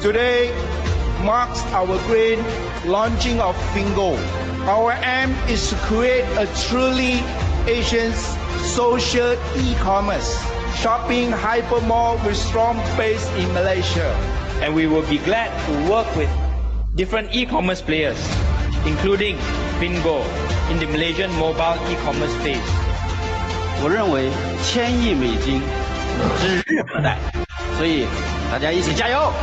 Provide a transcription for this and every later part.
Today marks our grand launching of Fingo. Our aim is to create a truly Asian social e-commerce shopping hypermall with strong base in Malaysia. And we will be glad to work with different e-commerce players, including Fingo, in the Malaysian mobile e-commerce space. 我认为1000亿美金指日可待，所以大家一起加油！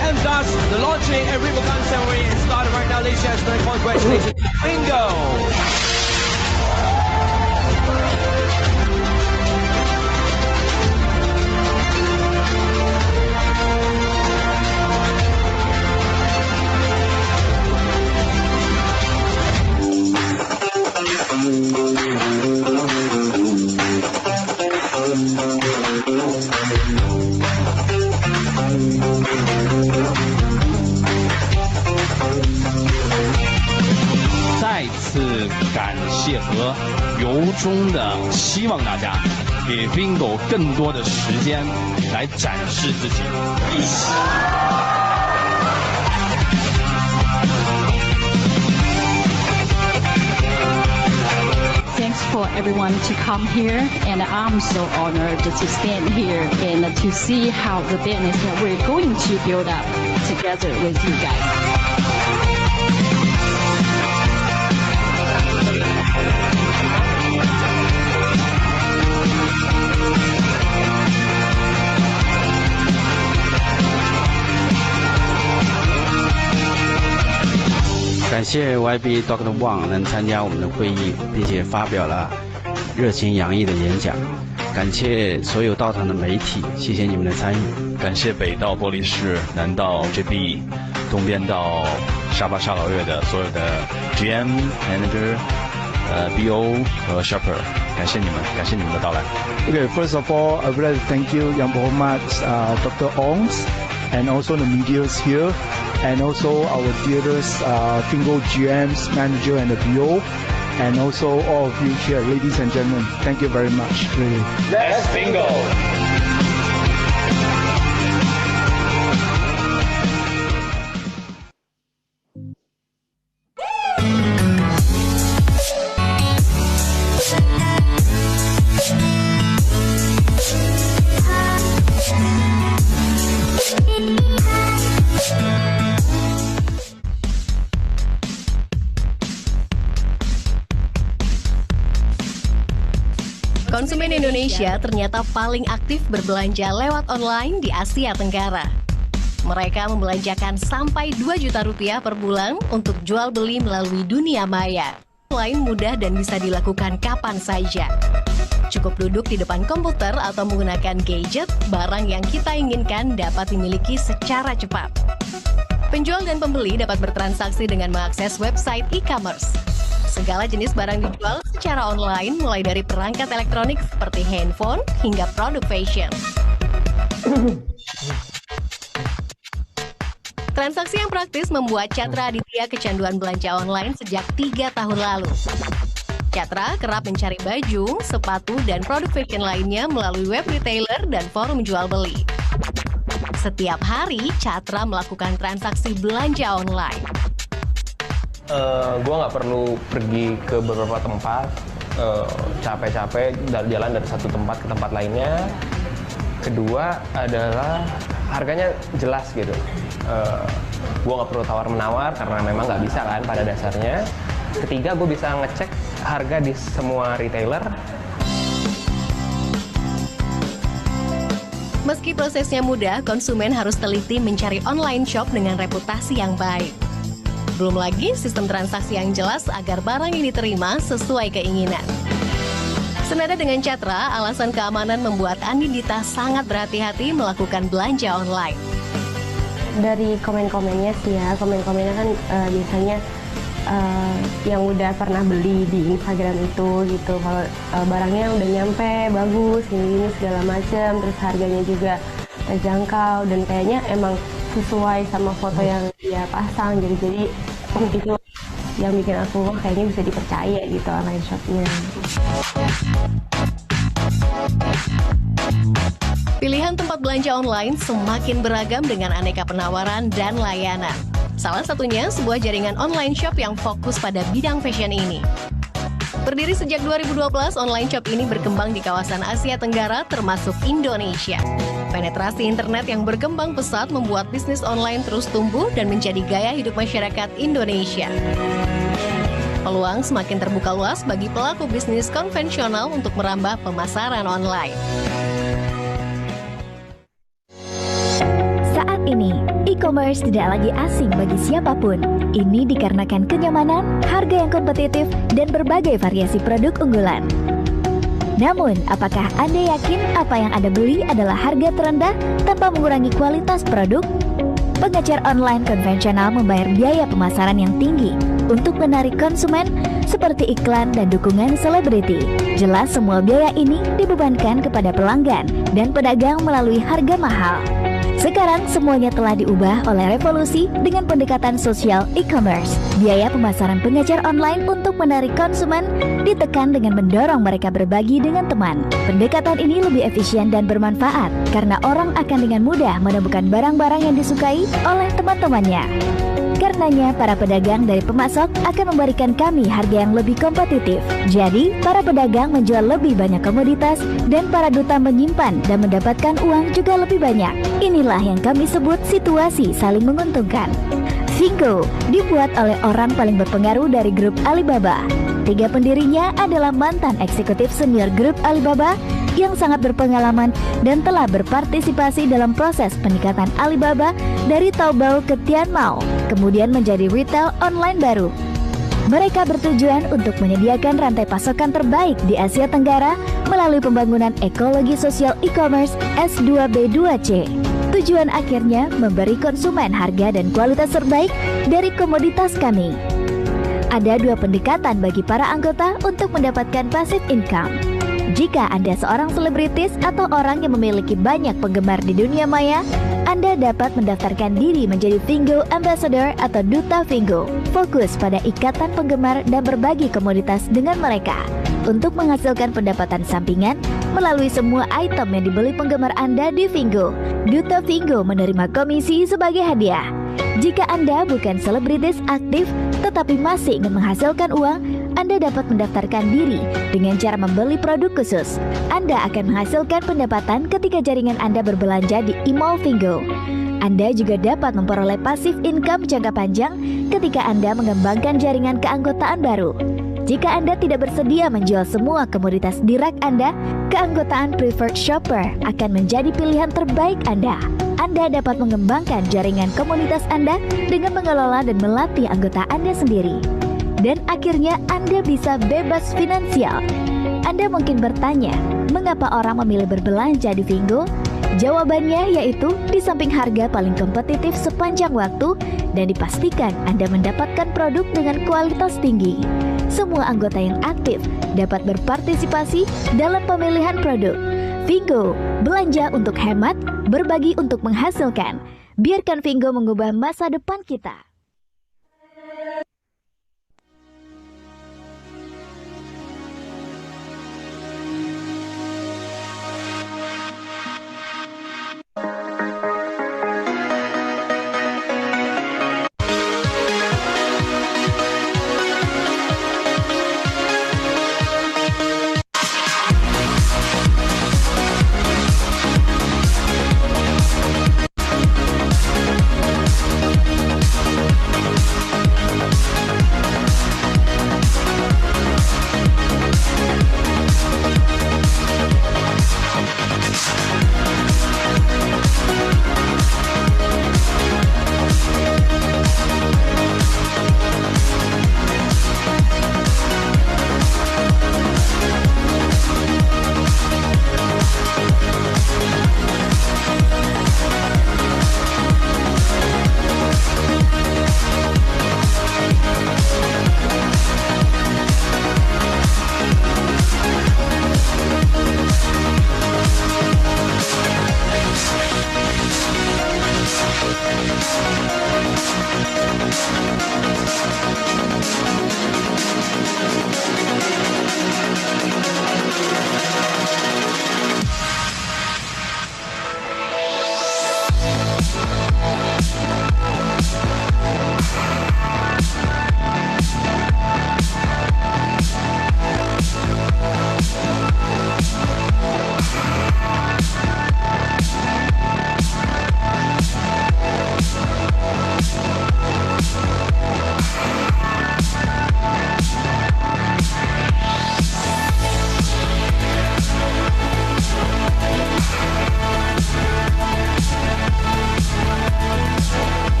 And thus, the launching and Rivergun ceremony is started right now, ladies and gentlemen. Congratulations, Bingo!感谢和由衷的希望大家给 Bingo 更多的时间来展示自己。Thanks for everyone to come here, and I'm so honored to stand here and to see how the business that we're going to build up together with you guys. 感谢 YB Dr. Wang 能参加我们的会议，并且发表了热情洋溢的演讲。感谢所有到场的媒体，谢谢你们的参与。感谢北到玻璃市，南到 JB， 东边到沙巴沙老越的所有的 GM Manager、BO 和 Shopper， 感谢你们，感谢你们的到来。Okay, first of all, I would like to thank you, Yang Berhormat, Dr. Ongs, and also the medias here, and also our dearest Fingo GMs, manager, and the BO, and also all of you here, ladies and gentlemen. Thank you very much. Really. Let's Bingo! Konsumen Indonesia ternyata paling aktif berbelanja lewat online di Asia Tenggara. Mereka membelanjakan sampai 2 juta rupiah per bulan untuk jual beli melalui dunia maya. Online mudah dan bisa dilakukan kapan saja. Cukup duduk di depan komputer atau menggunakan gadget, barang yang kita inginkan dapat dimiliki secara cepat. Penjual dan pembeli dapat bertransaksi dengan mengakses website e-commerce. Segala jenis barang dijual secara online, mulai dari perangkat elektronik seperti handphone hingga produk fashion. Transaksi yang praktis membuat Chandra Aditya kecanduan belanja online sejak 3 tahun lalu. Chandra kerap mencari baju, sepatu, dan produk fashion lainnya melalui web retailer dan forum jual beli. Setiap hari, Chandra melakukan transaksi belanja online. Gue nggak perlu pergi ke beberapa tempat, capek-capek jalan dari satu tempat ke tempat lainnya. Kedua adalah harganya jelas gitu. Gue nggak perlu tawar-menawar karena memang nggak bisa kan pada dasarnya. Ketiga, gue bisa ngecek harga di semua retailer. Meski prosesnya mudah, konsumen harus teliti mencari online shop dengan reputasi yang baik. Belum lagi sistem transaksi yang jelas agar barang yang diterima sesuai keinginan. Senada dengan Chandra, alasan keamanan membuat Anindita sangat berhati-hati melakukan belanja online. Dari komen-komennya sih ya, komen-komennya kan biasanya yang udah pernah beli di Instagram itu gitu. Kalau barangnya udah nyampe, bagus, ini segala macam, terus harganya juga terjangkau dan kayaknya emang sesuai sama foto yang dia pasang gitu. Jadi itu yang bikin aku kayaknya bisa dipercaya gitu online shopnya. Pilihan tempat belanja online semakin beragam dengan aneka penawaran dan layanan. Salah satunya sebuah jaringan online shop yang fokus pada bidang fashion ini. Berdiri sejak 2012, online shop ini berkembang di kawasan Asia Tenggara termasuk Indonesia. Penetrasi internet yang berkembang pesat membuat bisnis online terus tumbuh dan menjadi gaya hidup masyarakat Indonesia. Peluang semakin terbuka luas bagi pelaku bisnis konvensional untuk merambah pemasaran online. Saat ini, e-commerce tidak lagi asing bagi siapapun. Ini dikarenakan kenyamanan, harga yang kompetitif, dan berbagai variasi produk unggulan. Namun, apakah Anda yakin apa yang Anda beli adalah harga terendah tanpa mengurangi kualitas produk? Pengecer online konvensional membayar biaya pemasaran yang tinggi untuk menarik konsumen seperti iklan dan dukungan selebriti. Jelas semua biaya ini dibebankan kepada pelanggan dan pedagang melalui harga mahal. Sekarang semuanya telah diubah oleh revolusi dengan pendekatan sosial e-commerce. Biaya pemasaran pengecer online untuk menarik konsumen ditekan dengan mendorong mereka berbagi dengan teman. Pendekatan ini lebih efisien dan bermanfaat karena orang akan dengan mudah menemukan barang-barang yang disukai oleh teman-temannya. Karenanya, para pedagang dari pemasok akan memberikan kami harga yang lebih kompetitif. Jadi, para pedagang menjual lebih banyak komoditas dan para duta menyimpan dan mendapatkan uang juga lebih banyak. Inilah yang kami sebut situasi saling menguntungkan. Fingo dibuat oleh orang paling berpengaruh dari grup Alibaba. 3 pendirinya adalah mantan eksekutif senior grup Alibaba yang sangat berpengalaman dan telah berpartisipasi dalam proses peningkatan Alibaba dari Taobao ke Tianmao, kemudian menjadi retail online baru. Mereka bertujuan untuk menyediakan rantai pasokan terbaik di Asia Tenggara melalui pembangunan ekologi sosial e-commerce S2B2C. Tujuan akhirnya memberi konsumen harga dan kualitas terbaik dari komoditas kami. Ada 2 pendekatan bagi para anggota untuk mendapatkan passive income. Jika Anda seorang selebritis atau orang yang memiliki banyak penggemar di dunia maya, Anda dapat mendaftarkan diri menjadi Fingo Ambassador atau Duta Fingo. Fokus pada ikatan penggemar dan berbagi komoditas dengan mereka untuk menghasilkan pendapatan sampingan melalui semua item yang dibeli penggemar Anda di Fingo. Duta Fingo menerima komisi sebagai hadiah. Jika Anda bukan selebritis aktif tetapi masih ingin menghasilkan uang, Anda dapat mendaftarkan diri dengan cara membeli produk khusus. Anda akan menghasilkan pendapatan ketika jaringan Anda berbelanja di e-mall Fingo. Anda juga dapat memperoleh passive income jangka panjang ketika Anda mengembangkan jaringan keanggotaan baru. Jika Anda tidak bersedia menjual semua komoditas di rak Anda, keanggotaan Preferred Shopper akan menjadi pilihan terbaik Anda. Anda dapat mengembangkan jaringan komunitas Anda dengan mengelola dan melatih anggota Anda sendiri. Dan akhirnya Anda bisa bebas finansial. Anda mungkin bertanya, mengapa orang memilih berbelanja di Fingo? Jawabannya yaitu di samping harga paling kompetitif sepanjang waktu dan dipastikan Anda mendapatkan produk dengan kualitas tinggi. Semua anggota yang aktif dapat berpartisipasi dalam pemilihan produk. Fingo, belanja untuk hemat, berbagi untuk menghasilkan. Biarkan Fingo mengubah masa depan kita.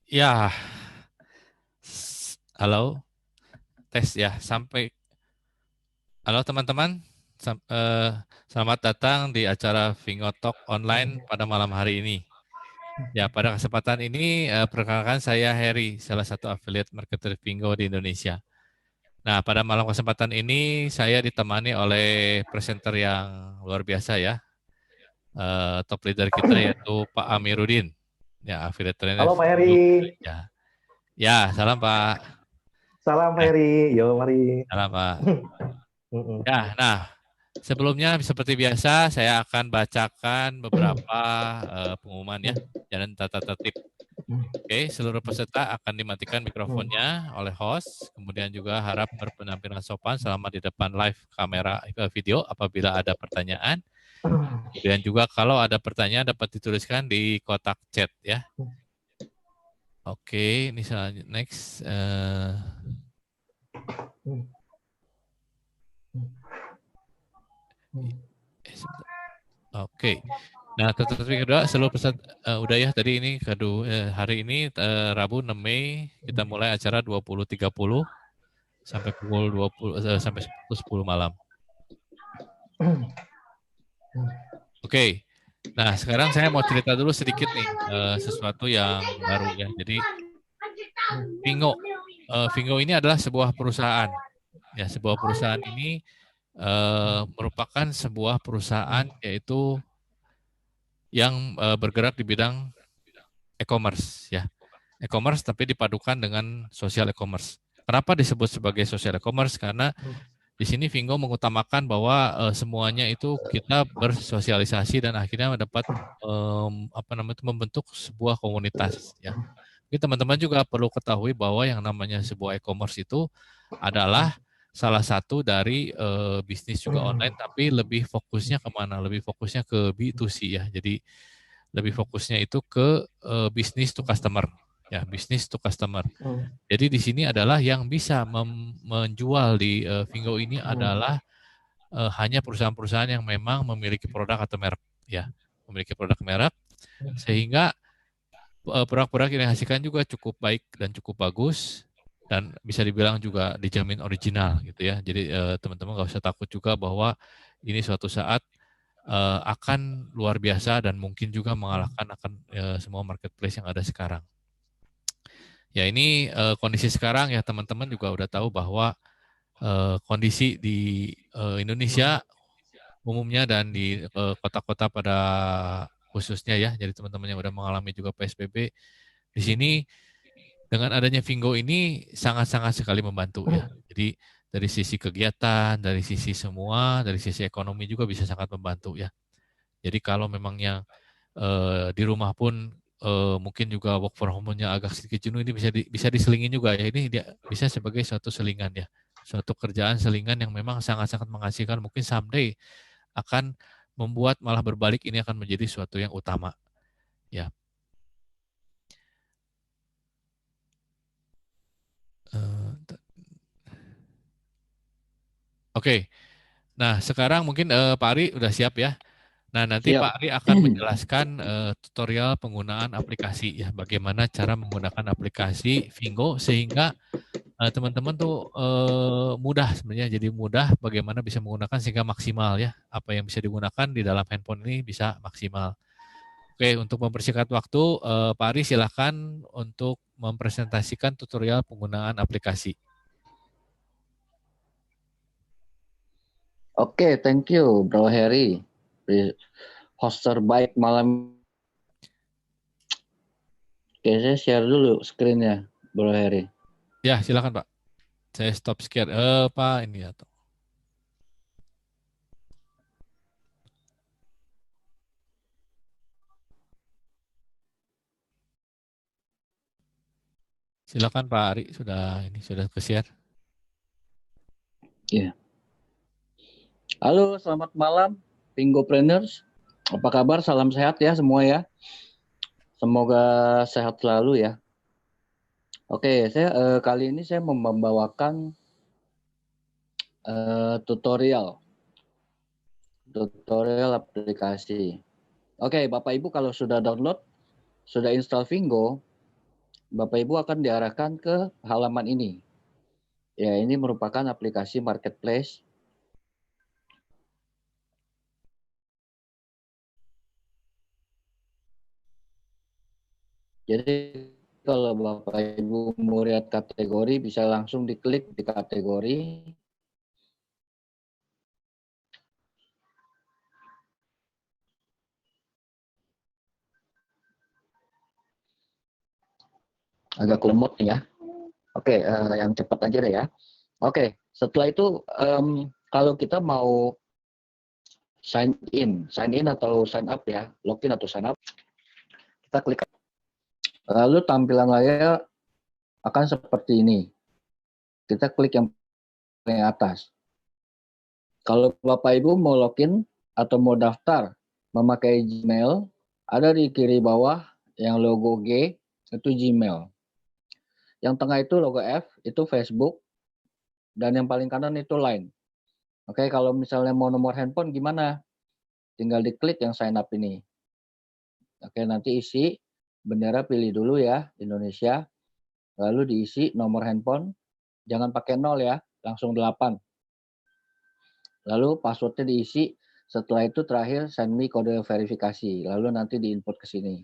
Ya, halo, tes ya, halo teman-teman, selamat datang di acara Vingo Talk online pada malam hari ini. Ya, pada kesempatan ini, perkenalkan saya Harry, salah satu affiliate marketer Vingo di Indonesia. Nah, pada malam kesempatan ini, saya ditemani oleh presenter yang luar biasa ya, top leader kita yaitu Pak Amiruddin, ya, affiliate trainer Halo Pak Vingo. Heri. Ya, salam Pak. Salam Pak Heri. Yo, mari. Salam Pak. Ya, nah, sebelumnya seperti biasa saya akan bacakan beberapa pengumuman ya dan tata tertib. Oke, seluruh peserta akan dimatikan mikrofonnya oleh host, kemudian juga harap berpenampilan sopan selama di depan live kamera video apabila ada pertanyaan. Kemudian juga kalau ada pertanyaan dapat dituliskan di kotak chat ya. Oke, ini selanjutnya next. Oke. Nah, tetapi kedua seluruh peserta udah ya tadi ini kedua hari ini Rabu 6 Mei kita mulai acara 20.30 sampai pukul 20 sampai 10 malam. Oke. Nah, sekarang saya mau cerita dulu sedikit nih sesuatu yang baru ya. Jadi Vingo ini adalah sebuah perusahaan. Ya, sebuah perusahaan ini merupakan sebuah perusahaan yaitu yang bergerak di bidang e-commerce ya. E-commerce tapi dipadukan dengan social e-commerce. Kenapa disebut sebagai social e-commerce? Karena di sini Vingo mengutamakan bahwa semuanya itu kita bersosialisasi dan akhirnya mendapat membentuk sebuah komunitas ya. Jadi teman-teman juga perlu ketahui bahwa yang namanya sebuah e-commerce itu adalah salah satu dari bisnis juga online, tapi lebih fokusnya kemana? Lebih fokusnya ke B2C ya. Jadi lebih fokusnya itu ke bisnis to customer, ya bisnis to customer. Jadi di sini adalah yang bisa menjual di Vingo ini adalah hanya perusahaan-perusahaan yang memang memiliki produk atau merek, ya memiliki produk merek, sehingga produk-produk yang dihasilkan juga cukup baik dan cukup bagus. Dan bisa dibilang juga dijamin original gitu ya. Jadi teman-teman nggak usah takut juga bahwa ini suatu saat akan luar biasa dan mungkin juga mengalahkan akan semua marketplace yang ada sekarang. Ya ini kondisi sekarang ya teman-teman juga udah tahu bahwa kondisi di Indonesia umumnya dan di kota-kota pada khususnya ya. Jadi teman-teman yang udah mengalami juga PSBB di sini. Dengan adanya Vingo ini sangat-sangat sekali membantu ya. Jadi dari sisi kegiatan, dari sisi semua, dari sisi ekonomi juga bisa sangat membantu ya. Jadi kalau memang yang di rumah pun mungkin juga work from home-nya agak sedikit jenuh, ini bisa diselingin juga ya. Ini dia bisa sebagai suatu selingan ya. Suatu kerjaan selingan yang memang sangat-sangat menghasilkan, mungkin someday akan membuat malah berbalik ini akan menjadi suatu yang utama ya. Oke, nah sekarang mungkin Pak Ari udah siap ya. Nah nanti Siap. Pak Ari akan menjelaskan tutorial penggunaan aplikasi ya, bagaimana cara menggunakan aplikasi Vingo sehingga teman-teman tuh mudah sebenarnya, jadi mudah bagaimana bisa menggunakan sehingga maksimal ya, apa yang bisa digunakan di dalam handphone ini bisa maksimal. Oke, untuk mempersingkat waktu, Pak Ari silakan untuk mempresentasikan tutorial penggunaan aplikasi. Oke, thank you Bro Harry, host terbaik malam. Oke, saya share dulu screen-nya Bro Harry. Ya, silakan Pak. Saya stop share. Pak ini ya. Silakan Pak Ari, sudah ke-share. Iya. Halo, selamat malam Vingopreneurs. Apa kabar? Salam sehat ya semua ya. Semoga sehat selalu ya. Oke, saya kali ini saya membawakan tutorial aplikasi. Oke, Bapak Ibu kalau sudah download, sudah install Vingo, Bapak Ibu akan diarahkan ke halaman ini. Ya, ini merupakan aplikasi marketplace. Jadi kalau Bapak Ibu mau lihat kategori bisa langsung diklik di kategori. Agak lemot nih ya. Oke, yang cepat aja deh ya. Oke, setelah itu kalau kita mau sign in atau sign up ya, login atau sign up, kita klik. Lalu tampilan layar akan seperti ini. Kita klik yang paling atas. Kalau Bapak Ibu mau login atau mau daftar memakai Gmail, ada di kiri bawah yang logo G, itu Gmail. Yang tengah itu logo F, itu Facebook. Dan yang paling kanan itu Line. Oke, kalau misalnya mau nomor handphone gimana? Tinggal diklik yang sign up ini. Oke, nanti isi bendera, pilih dulu ya, Indonesia. Lalu diisi nomor handphone, jangan pakai 0 ya, langsung 8. Lalu passwordnya diisi, setelah itu terakhir send me kode verifikasi, lalu nanti diinput ke sini.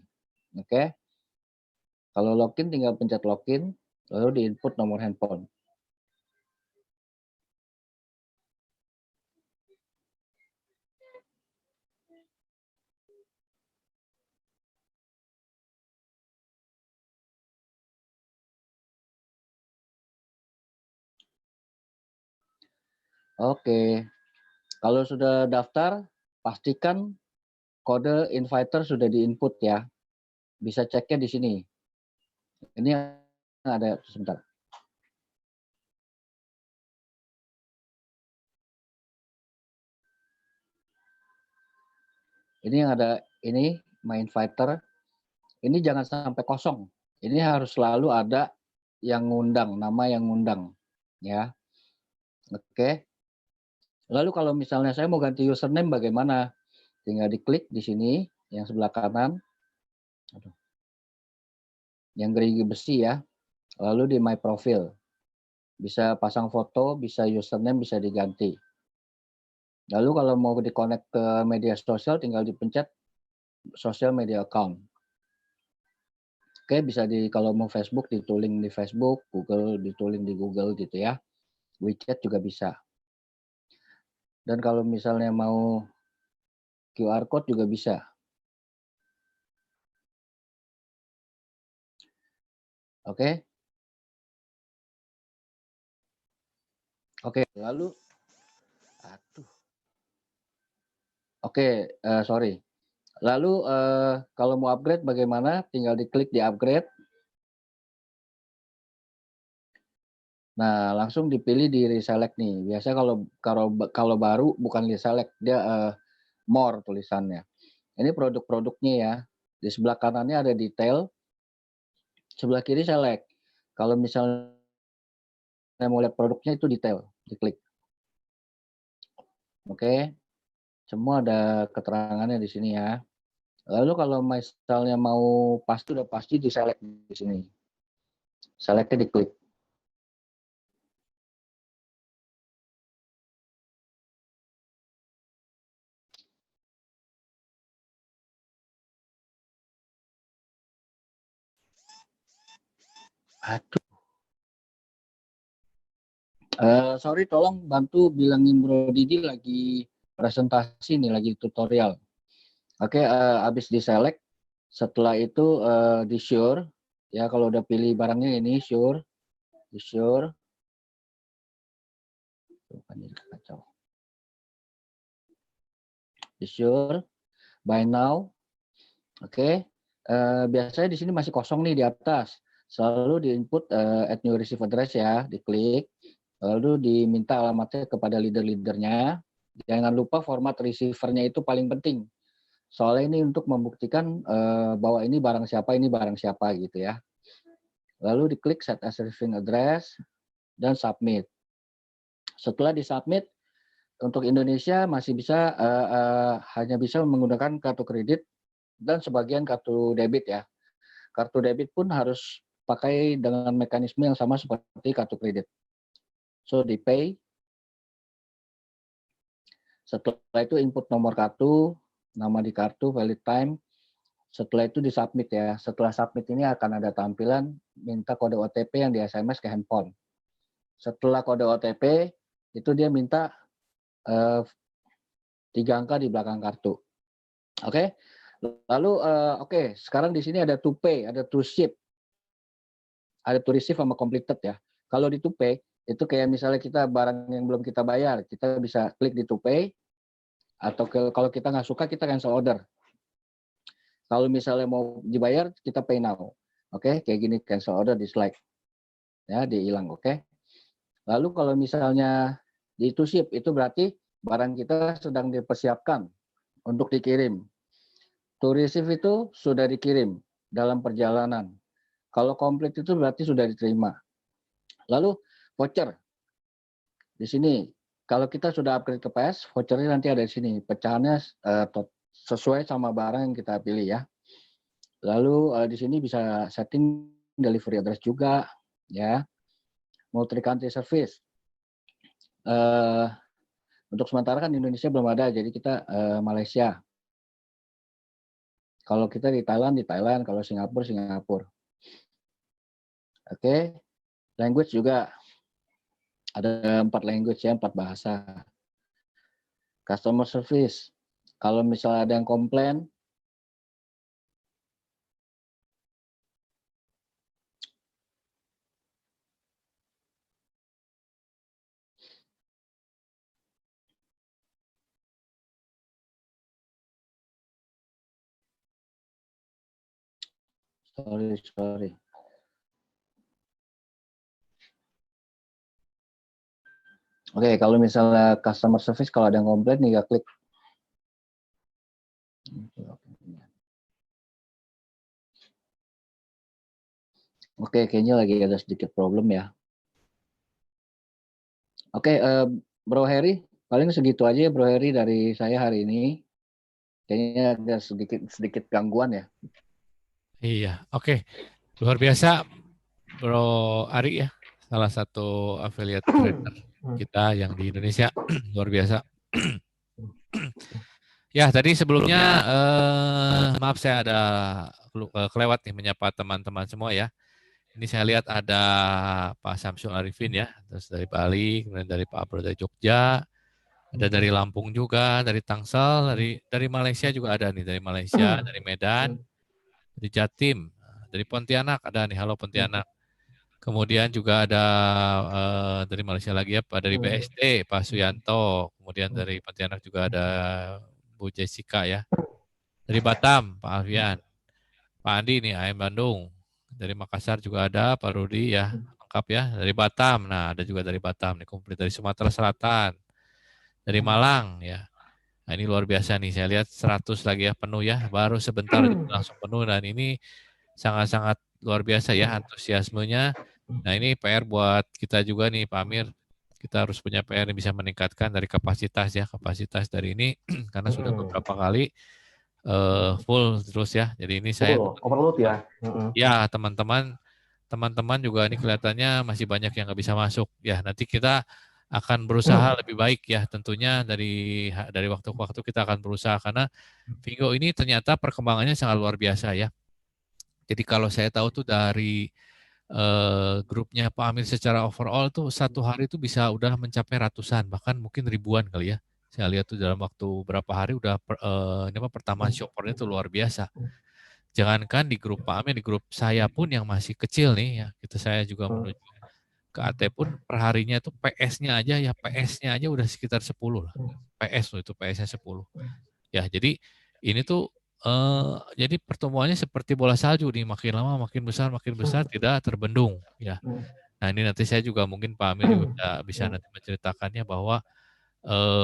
Oke. Kalau login tinggal pencet login, lalu diinput nomor handphone. Oke. Kalau sudah daftar, pastikan kode inviter sudah diinput ya. Bisa ceknya di sini. Ini ada sebentar. Ini yang ada ini my inviter. Ini jangan sampai kosong. Ini harus selalu ada yang ngundang, nama yang ngundang ya. Oke. Lalu kalau misalnya saya mau ganti username bagaimana? Tinggal diklik di sini yang sebelah kanan. Yang gerigi besi ya. Lalu di my profile. Bisa pasang foto, bisa username, bisa diganti. Lalu kalau mau di-connect ke media sosial tinggal dipencet social media account. Oke, bisa kalau mau Facebook dituling di Facebook, Google dituling di Google gitu ya. WeChat juga bisa. Dan kalau misalnya mau QR code juga bisa. Oke. Oke, lalu sorry. Lalu kalau mau upgrade bagaimana? Tinggal diklik di upgrade. Nah, langsung dipilih di reselect nih. Biasanya kalau baru bukan reselect, dia more tulisannya. Ini produk-produknya ya. Di sebelah kanannya ada detail, sebelah kiri select. Kalau misalnya mau lihat produknya itu detail, diklik. Oke. Semua ada keterangannya di sini ya. Lalu kalau misalnya mau pasti udah pasti di select di sini. Selectnya diklik. Aduh. Sorry, tolong bantu bilangin Bro Didi lagi presentasi nih, lagi tutorial. Oke, habis di select, setelah itu di sure, ya kalau udah pilih barangnya ini sure, di sure. Di sure, buy now. Oke, biasanya di sini masih kosong nih di atas. Selalu di-input add new receive address ya, diklik. Lalu diminta alamatnya kepada leader-leadernya. Jangan lupa format receiver-nya itu paling penting. Soalnya ini untuk membuktikan bahwa ini barang siapa gitu ya. Lalu diklik set as receiving address dan submit. Setelah disubmit, untuk Indonesia masih bisa hanya bisa menggunakan kartu kredit dan sebagian kartu debit ya. Kartu debit pun harus pakai dengan mekanisme yang sama seperti kartu kredit. So di pay, setelah itu input nomor kartu, nama di kartu, valid time. Setelah itu di submit ya. Setelah submit ini akan ada tampilan minta kode OTP yang di SMS ke handphone. Setelah kode OTP itu dia minta 3 angka di belakang kartu. Oke. Lalu sekarang di sini ada to pay, ada to ship, ada to receive sama completed ya. Kalau di to pay itu kayak misalnya kita barang yang belum kita bayar, kita bisa klik di to pay, atau kalau kita nggak suka kita cancel order. Kalau misalnya mau dibayar kita pay now. Oke, kayak gini cancel order di slide. Ya, dihilang, oke. Lalu kalau misalnya di to ship itu berarti barang kita sedang dipersiapkan untuk dikirim. To receive itu sudah dikirim dalam perjalanan. Kalau complete itu berarti sudah diterima. Lalu voucher. Di sini, kalau kita sudah upgrade ke PS, vouchernya nanti ada di sini. Pecahannya sesuai sama barang yang kita pilih ya. Lalu di sini bisa setting delivery address juga, ya. Multi country service. Untuk sementara kan di Indonesia belum ada, jadi kita Malaysia. Kalau kita di Thailand, kalau Singapura, Singapura. Oke, language juga. Ada 4 language ya, 4 bahasa. Customer service. Kalau misalnya ada yang komplain, sorry. Oke, kalau misalnya customer service, kalau ada yang komplain nih, klik. Oke, kayaknya lagi ada sedikit problem ya. Oke, Bro Heri, paling segitu aja ya Bro Heri dari saya hari ini. Kayaknya ada sedikit gangguan ya. Iya, oke. Luar biasa Bro Ari ya, salah satu affiliate trader kita yang di Indonesia. Luar biasa. Ya, tadi sebelumnya maaf saya ada kelewat nih menyapa teman-teman semua ya. Ini saya lihat ada Pak Samsul Arifin ya, terus dari Bali, kemudian dari Pak Abro dari Jogja, ada dari Lampung juga, dari Tangsel, dari Malaysia juga ada nih, dari Malaysia, dari Medan, dari Jatim, dari Pontianak ada nih, halo Pontianak. Kemudian juga ada dari Malaysia lagi ya, Pak dari BSD, Pak Suyanto. Kemudian dari Pontianak juga ada Bu Jessica ya. Dari Batam, Pak Alfian. Pak Andi nih, AM Bandung. Dari Makassar juga ada, Pak Rudi ya, lengkap ya. Dari Batam, nah ada juga dari Batam nih, komplit dari Sumatera Selatan. Dari Malang ya. Nah ini luar biasa nih, saya lihat 100 lagi ya, penuh ya. Baru sebentar langsung penuh dan ini sangat-sangat luar biasa ya antusiasmenya. Nah ini PR buat kita juga nih Pak Amir, kita harus punya PR yang bisa meningkatkan dari kapasitas ya, kapasitas dari ini karena sudah beberapa kali full terus ya. Jadi ini saya overload ya. Ya teman-teman juga ini kelihatannya masih banyak yang nggak bisa masuk ya. Nanti kita akan berusaha lebih baik ya, tentunya dari waktu ke waktu kita akan berusaha karena Vingo ini ternyata perkembangannya sangat luar biasa ya. Jadi kalau saya tahu tuh dari grupnya Pak Amir secara overall tuh satu hari itu bisa udah mencapai ratusan, bahkan mungkin ribuan kali ya. Saya lihat tuh dalam waktu berapa hari udah pertama shoppernya tuh luar biasa. Jangankan di grup Pak Amir, di grup saya pun yang masih kecil nih ya, saya juga menuju ke AT pun perharinya tuh PS-nya aja udah sekitar 10 lah. PS loh itu PS-nya 10. Ya, jadi ini tuh jadi pertumbuhannya seperti bola salju nih, makin lama makin besar tidak terbendung ya. Nah ini nanti saya juga mungkin Pak Amir juga bisa nanti menceritakannya bahwa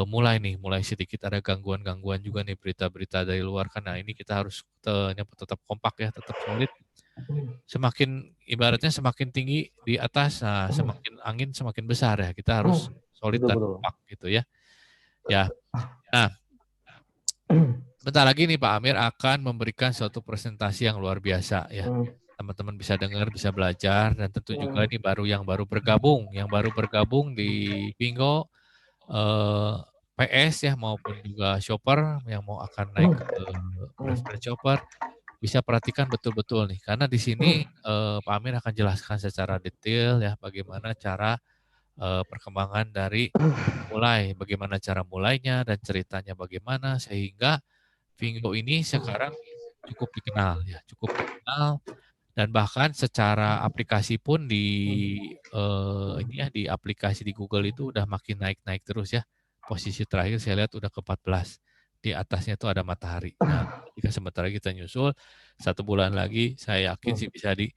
mulai sedikit ada gangguan-gangguan juga nih, berita-berita dari luar kan. Nah ini kita harus tetap kompak ya, tetap solid. Semakin ibaratnya semakin tinggi di atas, nah semakin angin semakin besar ya. Kita harus solid dan kompak gitu ya. Ya. Nah, bentar lagi nih Pak Amir akan memberikan suatu presentasi yang luar biasa ya. teman-teman bisa dengar, bisa belajar, dan tentu juga ini yang baru bergabung di Pingo, PS ya maupun juga shopper yang mau akan naik ke preference shopper, bisa perhatikan betul-betul nih, karena di sini Pak Amir akan jelaskan secara detail ya bagaimana cara perkembangan dari bagaimana cara mulainya dan ceritanya bagaimana sehingga Vingo ini sekarang cukup dikenal ya, dan bahkan secara aplikasi pun di aplikasi di Google itu udah makin naik-naik terus ya. Posisi terakhir saya lihat udah ke 14. Di atasnya itu ada matahari. Nah, jika sebentar lagi kita nyusul 1 bulan lagi saya yakin sih bisa di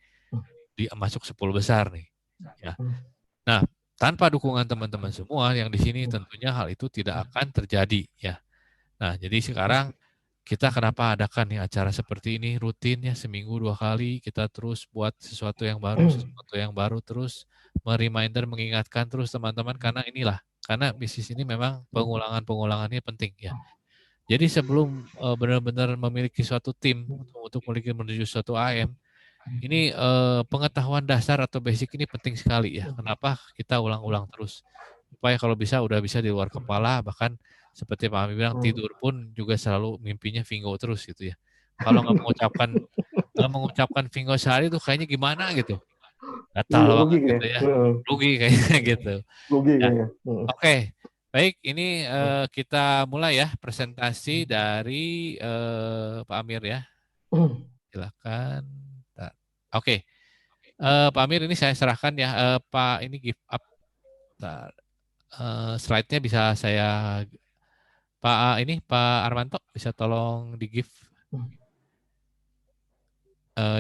masuk 10 besar nih. Ya. Nah, tanpa dukungan teman-teman semua yang di sini tentunya hal itu tidak akan terjadi ya. Nah, jadi sekarang kita kenapa adakan nih acara seperti ini rutin ya, seminggu 2 kali kita terus buat sesuatu yang baru terus reminder mengingatkan terus teman-teman karena bisnis ini memang pengulangannya penting ya. Jadi sebelum benar-benar memiliki suatu tim untuk menuju suatu AM, ini pengetahuan dasar atau basic ini penting sekali ya. Kenapa kita ulang-ulang terus? Supaya kalau udah bisa di luar kepala, bahkan seperti Pak Ami bilang tidur pun juga selalu mimpinya Vingo terus gitu ya. Kalau nggak mengucapkan Vingo sehari tuh kayaknya gimana gitu. Gatal banget gitu ya. Rugi kayaknya gitu. Ya. Oke. Baik, ini kita mulai ya presentasi dari Pak Amir ya. Silakan. Oke. Pak Amir ini saya serahkan ya. Pak ini give up. Slide-nya bisa saya Pak Armanto bisa tolong di-give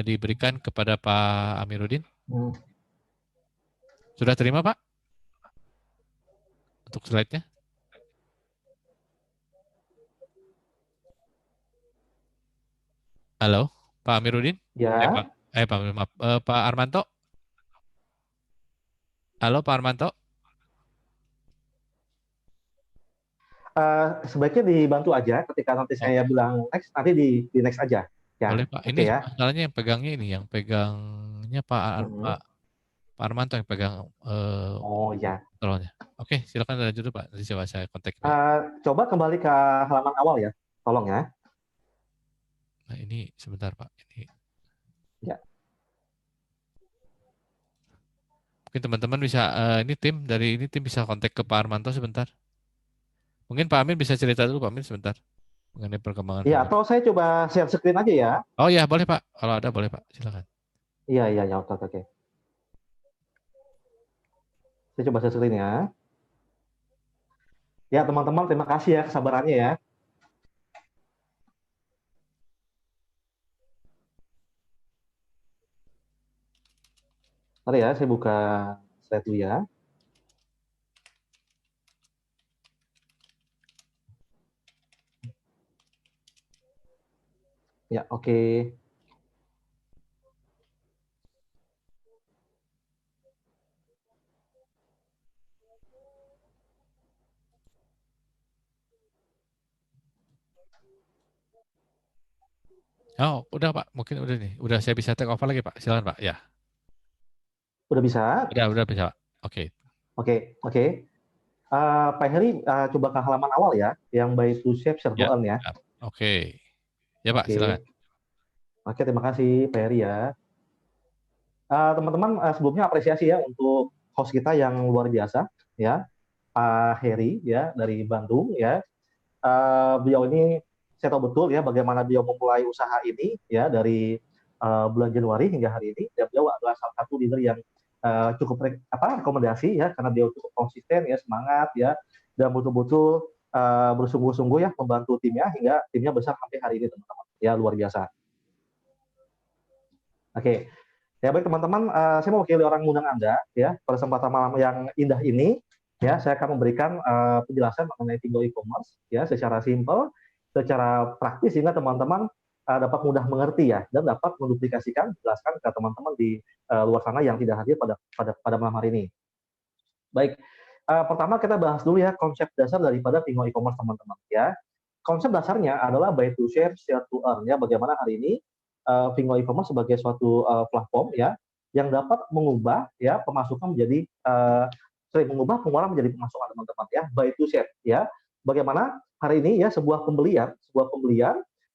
diberikan kepada Pak Amiruddin. Sudah terima Pak? Untuk slide-nya? Halo, Pak Amiruddin? Ya. Pak Armanto? Halo Pak Armanto? Sebaiknya dibantu aja ketika nanti saya bilang next, nanti di next aja. Ya. Boleh Pak. Ini ya. Masalahnya yang pegangnya Pak Armanto yang pegang. Ya. Kontrolnya. Oke, silakan lanjut dulu Pak. Nanti coba saya kontak. Coba kembali ke halaman awal ya, tolong ya. Nah ini sebentar Pak. Ini. Ya. Mungkin teman-teman bisa ini tim bisa kontak ke Pak Armanto sebentar. Mungkin Pak Amir bisa cerita dulu Pak Amir sebentar mengenai perkembangan. Iya, atau saya coba share screen aja ya. Oh ya, boleh Pak. Kalau ada boleh Pak, silakan. Iya, oke. Saya coba share screen ya. Ya, teman-teman terima kasih ya kesabarannya ya. Mari ya, saya buka slide dulu ya. Ya, oke. Oh, udah Pak. Mungkin udah nih. Udah saya bisa take over lagi Pak. Silakan Pak. Ya. Udah bisa? Udah bisa Pak. Oke. Oke. Pak Heri, coba ke halaman awal ya, yang by to shape share to earn ya. Oke. Ya Pak, silakan. Oke, terima kasih Pak Heri ya. Teman-teman, sebelumnya apresiasi ya untuk host kita yang luar biasa ya, Pak Heri ya dari Bandung ya. Beliau ini saya tahu betul ya bagaimana beliau memulai usaha ini ya dari bulan Januari hingga hari ini. Dan beliau adalah salah satu leader yang cukup rekomendasi ya karena dia cukup konsisten ya, semangat ya, dan betul-betul bersungguh-sungguh ya membantu timnya hingga timnya besar sampai hari ini teman-teman ya, luar biasa. Oke. Ya baik teman-teman, saya mewakili orang mengundang Anda ya pada kesempatan malam yang indah ini ya, saya akan memberikan penjelasan mengenai Pingo e-commerce ya secara simpel, secara praktis sehingga teman-teman dapat mudah mengerti ya dan dapat menduplikasikan, jelaskan ke teman-teman di luar sana yang tidak hadir pada malam hari ini. Baik, pertama kita bahas dulu ya konsep dasar daripada Pingo e-commerce teman-teman ya. Konsep dasarnya adalah buy to share, share to earn ya. Bagaimana hari ini Fingo e-commerce sebagai suatu platform ya yang dapat mengubah ya pemasukan menjadi mengubah pengeluaran menjadi pemasukan teman-teman ya, buy to save ya. Bagaimana hari ini ya sebuah pembelian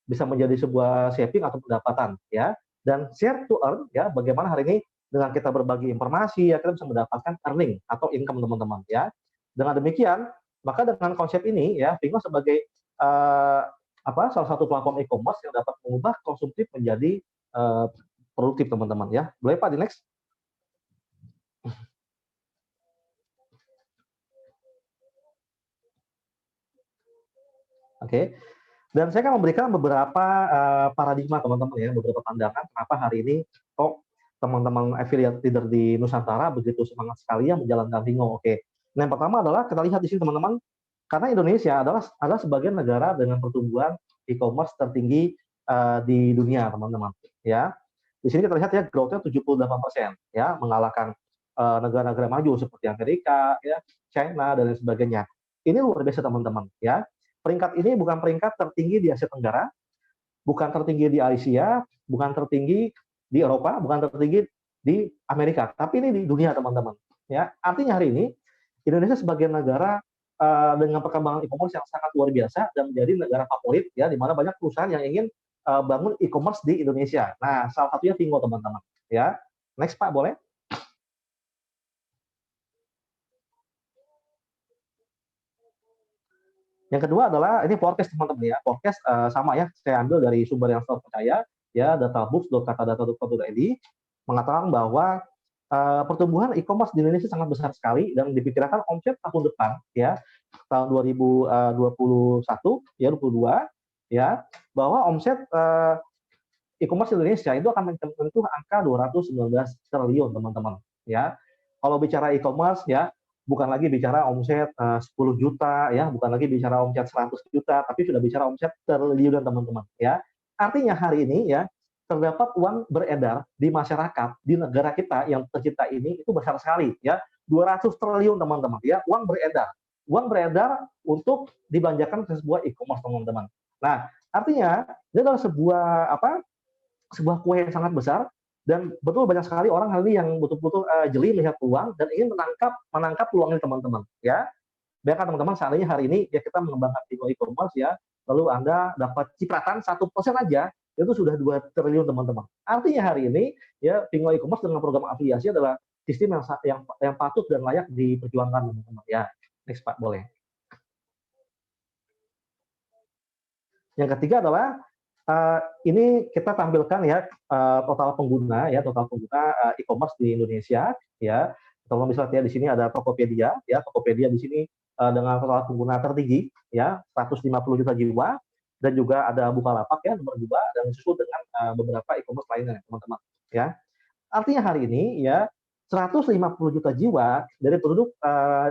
bisa menjadi sebuah saving atau pendapatan ya. Dan share to earn ya, bagaimana hari ini dengan kita berbagi informasi ya kita bisa mendapatkan earning atau income teman-teman ya. Dengan demikian, maka dengan konsep ini ya Fingo sebagai salah satu platform e-commerce yang dapat mengubah konsumtif menjadi produktif teman-teman ya. Boleh Pak di next? Oke. Dan saya akan memberikan beberapa paradigma teman-teman ya, beberapa pandangan kenapa hari ini kok teman-teman affiliate leader di Nusantara begitu semangat sekali ya menjalankan Fingo. Oke. Nah, yang pertama adalah kita lihat di sini teman-teman, karena Indonesia adalah sebagai negara dengan pertumbuhan e-commerce tertinggi di dunia teman-teman ya. Di sini kita lihat ya growth-nya 78% ya, mengalahkan negara-negara maju seperti Amerika ya, China dan lain sebagainya. Ini luar biasa teman-teman ya. Peringkat ini bukan peringkat tertinggi di Asia Tenggara, bukan tertinggi di Asia, bukan tertinggi di Eropa, bukan tertinggi di Amerika, tapi ini di dunia teman-teman ya. Artinya hari ini Indonesia sebagai negara dengan perkembangan e-commerce yang sangat luar biasa dan menjadi negara favorit ya, di mana banyak perusahaan yang ingin bangun e-commerce di Indonesia. Nah, salah satunya Fingo teman-teman ya. Next Pak boleh? Yang kedua adalah ini forecast teman-teman ya. Forecast sama ya, saya ambil dari sumber yang terpercaya ya, databooks.katadata.co.id mengatakan bahwa pertumbuhan e-commerce di Indonesia sangat besar sekali dan diperkirakan omset tahun depan ya, tahun 2021 ya 22 ya, bahwa omset e-commerce Indonesia itu akan menyentuh angka 219 triliun teman-teman ya. Kalau bicara e-commerce ya, bukan lagi bicara omset 10 juta ya, bukan lagi bicara omset 100 juta, tapi sudah bicara omset triliunan teman-teman ya. Artinya hari ini ya terdapat uang beredar di masyarakat di negara kita yang tercinta ini itu besar sekali ya, 200 triliun teman-teman ya, uang beredar untuk dibelanjakan ke sebuah e-commerce teman-teman. Nah, artinya ini adalah sebuah kue yang sangat besar dan betul banyak sekali orang hari ini yang betul-betul jeli melihat peluang dan ingin menangkap peluang ini teman-teman ya. Bayangkan teman-teman seandainya hari ini ya kita mengembangkan Fingo e-commerce ya, lalu Anda dapat cipratan 1% aja itu sudah 2 triliun teman-teman. Artinya hari ini ya Fingo e-commerce dengan program afiliasi adalah sistem yang patut dan layak diperjuangkan teman-teman ya. Next Pak boleh. Yang ketiga adalah ini kita tampilkan ya total pengguna e-commerce di Indonesia ya. Kalau misalnya di sini ada Tokopedia ya, Tokopedia di sini dengan total pengguna tertinggi ya 150 juta jiwa, dan juga ada Bukalapak ya nomor 2 dan disusul dengan beberapa e-commerce lainnya teman-teman ya. Artinya hari ini ya 150 juta jiwa dari penduduk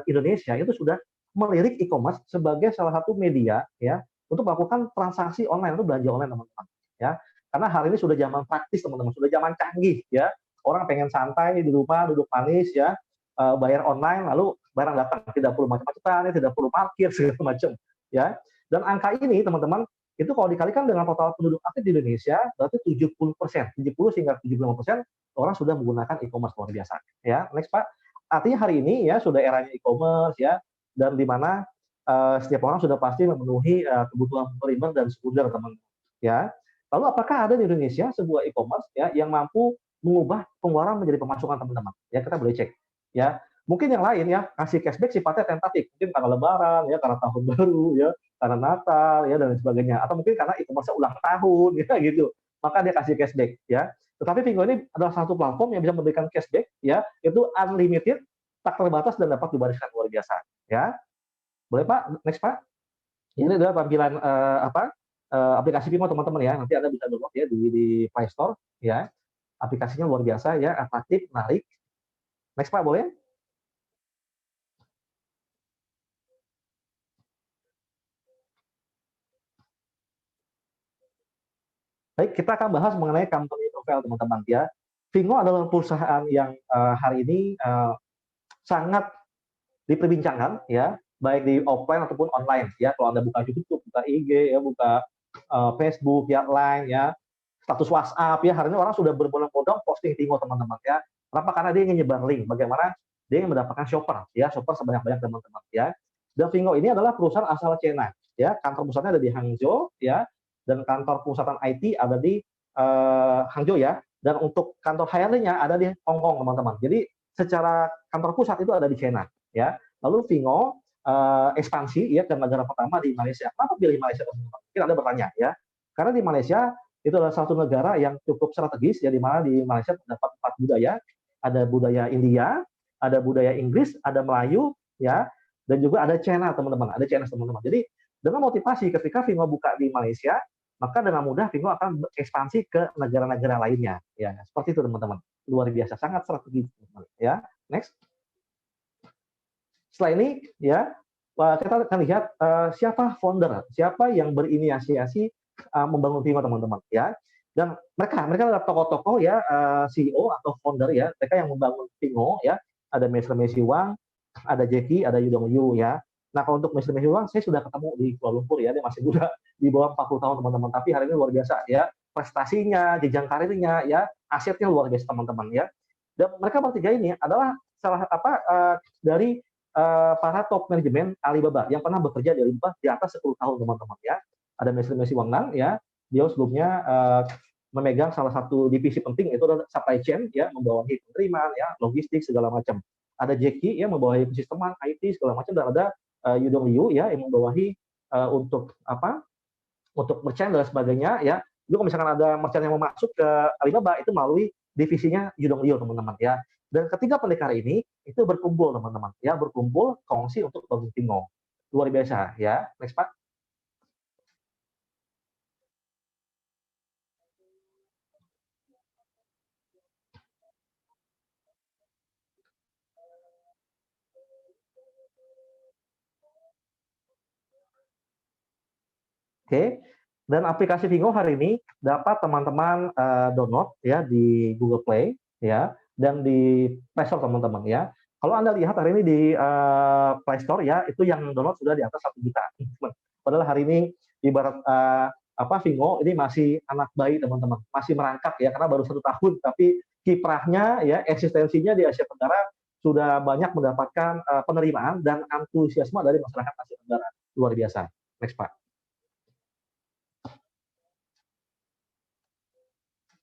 Indonesia itu sudah melirik e-commerce sebagai salah satu media ya untuk melakukan transaksi online atau belanja online teman-teman ya. Karena hari ini sudah zaman praktis teman-teman, sudah zaman canggih ya. Orang pengen santai di rumah, duduk manis ya, bayar online lalu barang datang, tidak perlu macam-macam, tidak perlu parkir segala macam ya. Dan angka ini teman-teman itu kalau dikalikan dengan total penduduk aktif di Indonesia berarti 70%, 70 hingga 75% orang sudah menggunakan e-commerce luar biasa ya. Next Pak. Artinya hari ini ya sudah eranya e-commerce ya, dan di mana setiap orang sudah pasti memenuhi kebutuhan primer dan sekunder teman-teman ya. Lalu apakah ada di Indonesia sebuah e-commerce ya yang mampu mengubah pengeluaran menjadi pemasukan teman-teman? Ya kita boleh cek ya. Mungkin yang lain ya kasih cashback sifatnya tentatif, mungkin karena Lebaran ya, karena tahun baru ya, karena Natal ya dan sebagainya, atau mungkin karena e-commerce ulang tahun ya gitu, maka dia kasih cashback ya. Tetapi Fingo ini adalah satu platform yang bisa memberikan cashback ya, itu unlimited, tak terbatas dan dapat dibariskan luar biasa ya. Boleh Pak, next Pak. Ini adalah tampilan aplikasi Fingo teman-teman ya. Nanti Anda bisa download ya di Play Store ya. Aplikasinya luar biasa ya, atraktif, menarik. Next Pak boleh? Baik, kita akan bahas mengenai company profile teman-teman ya. Fingo adalah perusahaan yang hari ini sangat diperbincangkan ya, baik di offline ataupun online ya. Kalau Anda buka YouTube, buka IG ya, buka Facebook ya, Line ya, status WhatsApp ya. Hari ini orang sudah berbondong-bondong posting Vingo teman-teman ya. Kenapa? Karena dia ingin nyebar link. Bagaimana dia ingin mendapatkan shopper ya, shopper sebanyak-banyak teman-teman ya. Dan Vingo ini adalah perusahaan asal China ya. Kantor pusatnya ada di Hangzhou ya, dan kantor pusatan IT ada di Hangzhou ya. Dan untuk kantor HRD-nya ada di Hong Kong teman-teman. Jadi secara kantor pusat itu ada di China ya. Lalu Vingo ekspansi ya ke negara pertama di Malaysia. Kenapa pilih Malaysia teman-teman? Mungkin Anda bertanya ya. Karena di Malaysia itu adalah satu negara yang cukup strategis ya, di mana di Malaysia terdapat 4 budaya. Ada budaya India, ada budaya Inggris, ada Melayu ya, dan juga ada China teman-teman. Ada China teman-teman. Jadi dengan motivasi ketika Vingo buka di Malaysia, maka dengan mudah Vingo akan ekspansi ke negara-negara lainnya ya. Seperti itu teman-teman. Luar biasa, sangat strategis teman-teman ya. Next. Setelah ini ya, kita akan lihat siapa founder, siapa yang berinisiasi membangun Vingo teman-teman ya. Dan mereka adalah tokoh-tokoh ya, CEO atau founder ya, mereka yang membangun Vingo ya. Ada Mr. Messi Wang, ada Jackie, ada Yudong Yu ya. Nah, kalau untuk Mr. Messi Wang saya sudah ketemu di Kuala Lumpur ya, dia masih muda, di bawah 40 tahun teman-teman, tapi hari ini luar biasa ya, prestasinya, jenjang karirnya ya, asetnya luar biasa teman-teman ya. Dan mereka bertiga ini adalah salah dari para top manajemen Alibaba yang pernah bekerja di Alibaba di atas 10 tahun teman-teman ya. Ada Mr. Messi Wang Nang ya, dia sebelumnya memegang salah satu divisi penting, itu adalah supply chain ya, membawahi penerimaan ya, logistik segala macam. Ada Jackie ya, membawahi sisteman IT segala macam, dan ada Yudong Liu ya, yang membawahi untuk merchant dan sebagainya ya. Jadi kalau misalkan ada merchant yang mau masuk ke Alibaba itu melalui divisinya Yudong Liu teman-teman ya. Dan ketiga pendekar ini itu berkumpul teman-teman ya, berkumpul kongsi untuk bangun Vingo. Luar biasa ya. Next Pak. Oke, dan aplikasi Vingo hari ini dapat teman-teman download ya di Google Play ya, dan di Play Store teman-teman ya. Kalau Anda lihat hari ini di Play Store ya, itu yang download sudah di atas 1 juta. Padahal hari ini ibarat Vingo ini masih anak bayi teman-teman, masih merangkak ya, karena baru 1 tahun, tapi kiprahnya ya, eksistensinya di Asia Tenggara sudah banyak mendapatkan penerimaan dan antusiasme dari masyarakat Asia Tenggara. Luar biasa. Next Pak.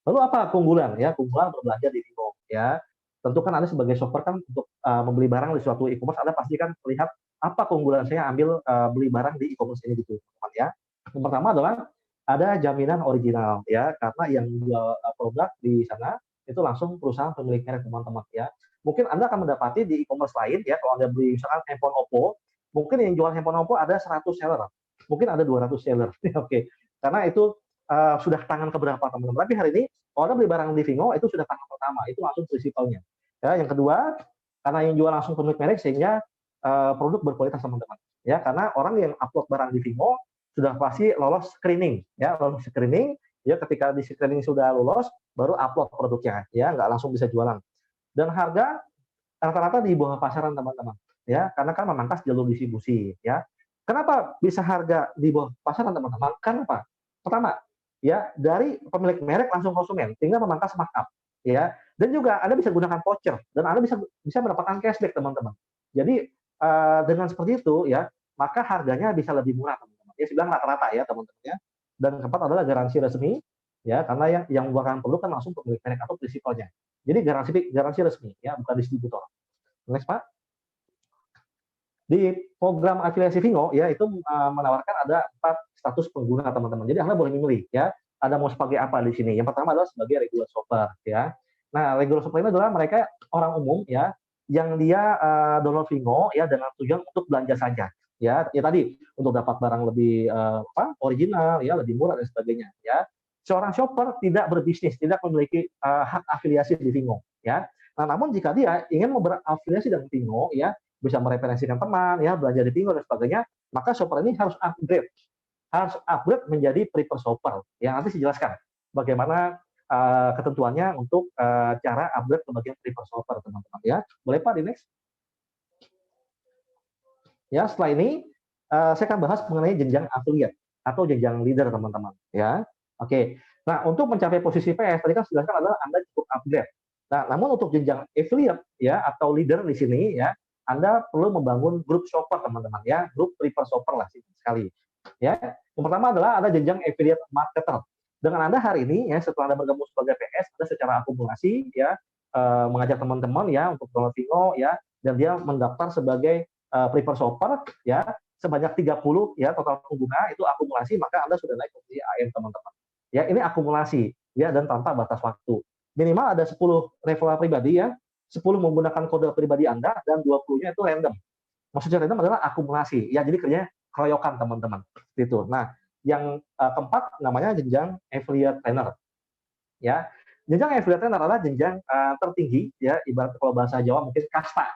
Lalu apa keunggulan ya? Keunggulan berbelanja di Vingo ya. Tentu kan Anda sebagai shopper kan untuk membeli barang di suatu e-commerce, Anda pasti kan melihat apa keunggulan saya ambil beli barang di e-commerce ini gitu teman ya. Yang pertama adalah ada jaminan original ya, karena yang jual produk di sana itu langsung perusahaan pemilik merek teman-teman ya. Mungkin Anda akan mendapati di e-commerce lain ya, kalau Anda beli misalkan handphone Oppo, mungkin yang jual handphone Oppo ada 100 seller, mungkin ada 200 seller. Oke. Karena itu sudah tangan keberapa teman-teman. Tapi hari ini kalau Anda beli barang di Vingo itu sudah tangan pertama, itu langsung prinsipalnya. Ya, yang kedua, karena yang jual langsung pemilik merek sehingga produk berkualitas teman-teman. Ya, karena orang yang upload barang di Vingo sudah pasti lolos screening, ya, lolos screening. Ya, ketika di screening sudah lolos, baru upload produknya, ya, nggak langsung bisa jualan. Dan harga rata-rata di bawah pasaran teman-teman, ya, karena kan memangkas jalur distribusi, ya. Kenapa bisa harga di bawah pasaran teman-teman? Kenapa? Pertama, ya, dari pemilik merek langsung konsumen, tinggal memangkas markup ya. Dan juga Anda bisa gunakan voucher dan Anda bisa mendapatkan cashback teman-teman. Jadi dengan seperti itu ya, maka harganya bisa lebih murah teman-teman. Ya, saya bilang rata-rata ya teman-teman ya. Dan keempat adalah garansi resmi ya, karena yang membuahkan produk kan langsung pemilik merek atau prinsipalnya. Jadi garansi resmi ya, bukan distributor. Next Pak. Di program afiliasi Vingo ya, itu menawarkan ada 4 status pengguna teman-teman. Jadi Anda boleh memilih ya, Anda mau sebagai apa di sini. Yang pertama adalah sebagai regular shopper ya. Nah, regular shopper ini adalah mereka orang umum ya, yang dia download Vingo ya dengan tujuan untuk belanja saja ya. Ya tadi untuk dapat barang lebih original ya, lebih murah dan sebagainya ya. Seorang shopper tidak berbisnis, tidak memiliki hak afiliasi di Vingo ya. Nah, namun jika dia ingin berafiliasi dengan Vingo ya, bisa mereferensikan teman ya, belanja di Vingo dan sebagainya, maka shopper ini harus upgrade menjadi prefer shopper. Ya, nanti saya jelaskan bagaimana ketentuannya untuk cara upgrade ke bagian prefer shopper teman-teman ya. Boleh Pak di next? Ya, setelah ini saya akan bahas mengenai jenjang affiliate atau jenjang leader teman-teman ya. Oke. Nah, untuk mencapai posisi PS tadi kan sudah adalah Anda cukup upgrade. Nah, namun untuk jenjang affiliate ya atau leader di sini ya, Anda perlu membangun grup shopper teman-teman ya, grup prefer shopper lah sekali. Ya, yang pertama adalah ada jenjang affiliate marketer. Dengan Anda hari ini ya setelah Anda bergabung sebagai PS, Anda secara akumulasi ya mengajak teman-teman ya untuk download Vingo ya, dan dia mendaftar sebagai prefer shopper ya sebanyak 30 ya total pengguna itu akumulasi, maka Anda sudah naik posisi AM teman-teman. Ya, ini akumulasi ya dan tanpa batas waktu. Minimal ada 10 referral pribadi ya, 10 menggunakan kode pribadi Anda dan 20-nya itu random. Maksudnya random adalah akumulasi. Ya, jadi kerjanya keroyokan teman-teman. Gitu. Nah, yang keempat namanya jenjang affiliate trainer. Ya. Jenjang affiliate trainer adalah jenjang tertinggi ya, ibarat kalau bahasa Jawa mungkin kasta.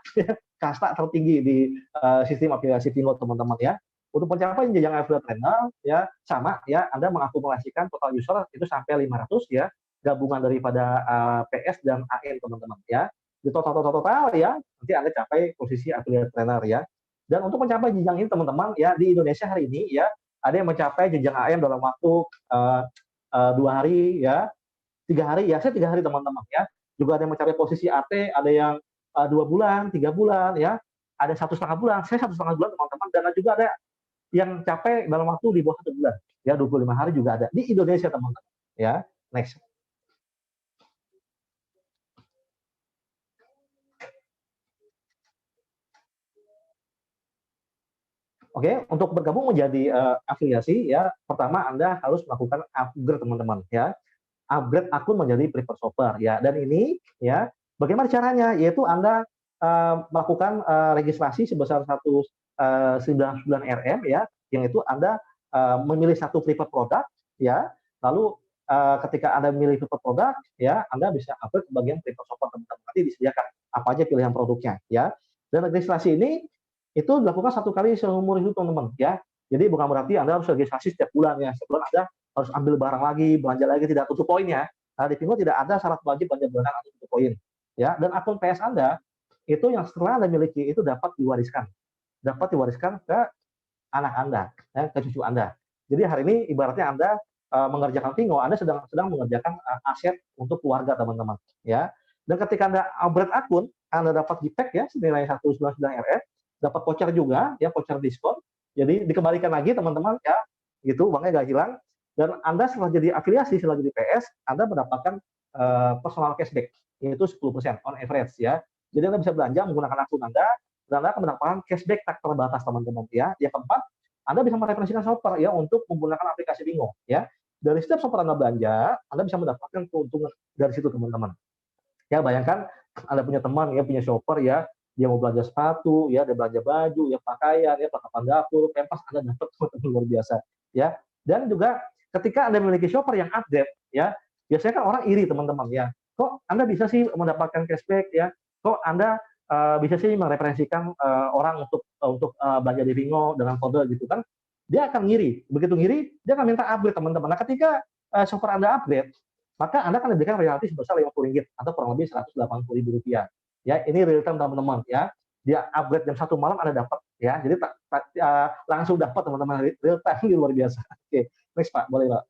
Kasta tertinggi di sistem aplikasi Vingo teman-teman ya. Untuk mencapai jenjang affiliate trainer ya sama ya, Anda mengakumulasikan total user itu sampai 500 ya, gabungan daripada PS dan AM teman-teman ya. Di total ya nanti Anda capai posisi affiliate trainer ya. Dan untuk mencapai jenjang ini teman-teman ya, di Indonesia hari ini ya ada yang mencapai jenjang AM dalam waktu 2 hari ya, 3 hari ya, saya 3 hari teman-teman ya. Juga ada yang mencapai posisi AT, ada yang 2 bulan, 3 bulan ya, ada 1,5 bulan, saya 1,5 bulan teman-teman, dan juga ada yang capai dalam waktu di bawah 1 bulan ya, 25 hari juga ada di Indonesia teman-teman ya. Next. Oke, untuk bergabung menjadi afiliasi ya, pertama Anda harus melakukan upgrade teman-teman ya. Upgrade akun menjadi prefer shopper ya. Dan ini ya, bagaimana caranya? Yaitu Anda melakukan registrasi sebesar 99 RM ya, yang itu Anda memilih satu prefer produk ya. Lalu ketika Anda memilih prefer produk ya, Anda bisa upgrade ke bagian prefer shopper teman-teman. Nanti disediakan apa aja pilihan produknya ya. Dan registrasi ini itu dilakukan 1 kali seumur hidup teman-teman ya. Jadi bukan berarti Anda harus registrasi setiap bulan ya. Setiap bulan Anda harus ambil barang lagi, belanja lagi, tidak tutup poin ya. Nah, di Vingo tidak ada syarat wajib belanja bulanan atau tutup poin ya. Dan akun PS Anda itu yang setelah Anda miliki itu dapat diwariskan ke anak Anda ya, ke cucu Anda. Jadi hari ini ibaratnya Anda mengerjakan Vingo, Anda sedang mengerjakan aset untuk keluarga teman-teman ya. Dan ketika Anda upgrade akun, Anda dapat gift ya senilai 199 RM, dapat voucher juga ya, voucher diskon. Jadi dikembalikan lagi teman-teman ya, gitu, uangnya nggak hilang. Dan Anda setelah jadi afiliasi, setelah jadi PS, Anda mendapatkan personal cashback, yaitu 10% on average ya. Jadi Anda bisa belanja menggunakan akun Anda, dan Anda akan mendapatkan cashback tak terbatas teman-teman ya. Yang keempat, Anda bisa mereferensikan shopper ya untuk menggunakan aplikasi Vingo ya. Dari setiap shopper Anda belanja, Anda bisa mendapatkan keuntungan dari situ teman-teman. Ya, bayangkan Anda punya teman ya, punya shopper ya, dia mau belanja sepatu ya, dia belanja baju ya, pakaian ya, perlengkapan dapur, pempas, Anda dapat luar biasa ya. Dan juga ketika Anda memiliki shopper yang update ya, biasanya kan orang iri teman-teman ya. Kok Anda bisa sih mendapatkan cashback ya? Kok Anda bisa sih mereferensikan orang untuk belanja di Vingo dengan kode gitu kan? Dia akan ngiri. Begitu ngiri, dia akan minta upgrade teman-teman. Nah, ketika shopper Anda upgrade, maka Anda akan diberikan royalti sebesar Rp50 atau kurang lebih Rp180.000 ya. Ini real time teman-teman ya. Dia upgrade jam 1 malam Anda dapat ya. Jadi langsung dapat teman-teman, real time, ini luar biasa. Oke, next Pak, boleh Pak.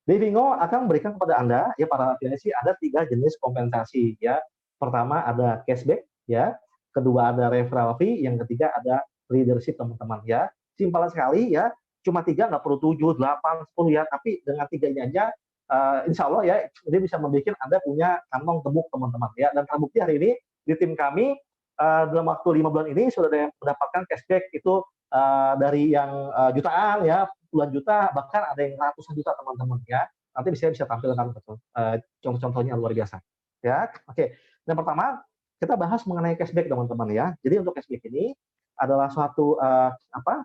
Di Vingo akan memberikan kepada Anda ya, para afiliasi, ada 3 jenis kompensasi ya. Pertama ada cashback ya, kedua ada referral fee, yang ketiga ada leadership teman-teman ya. Simpel sekali ya, cuma 3, nggak perlu 7, 8, 10 ya, tapi dengan 3 ini aja insya Allah ya, ini bisa membuat Anda punya kantong gemuk teman-teman ya. Dan terbukti hari ini di tim kami dalam waktu 5 bulan ini sudah ada yang mendapatkan cashback itu dari yang jutaan ya, puluhan juta, bahkan ada yang ratusan juta teman-teman ya. Nanti bisa tampilkan contoh-contohnya luar biasa ya. Oke, yang pertama kita bahas mengenai cashback teman-teman ya. Jadi untuk cashback ini adalah suatu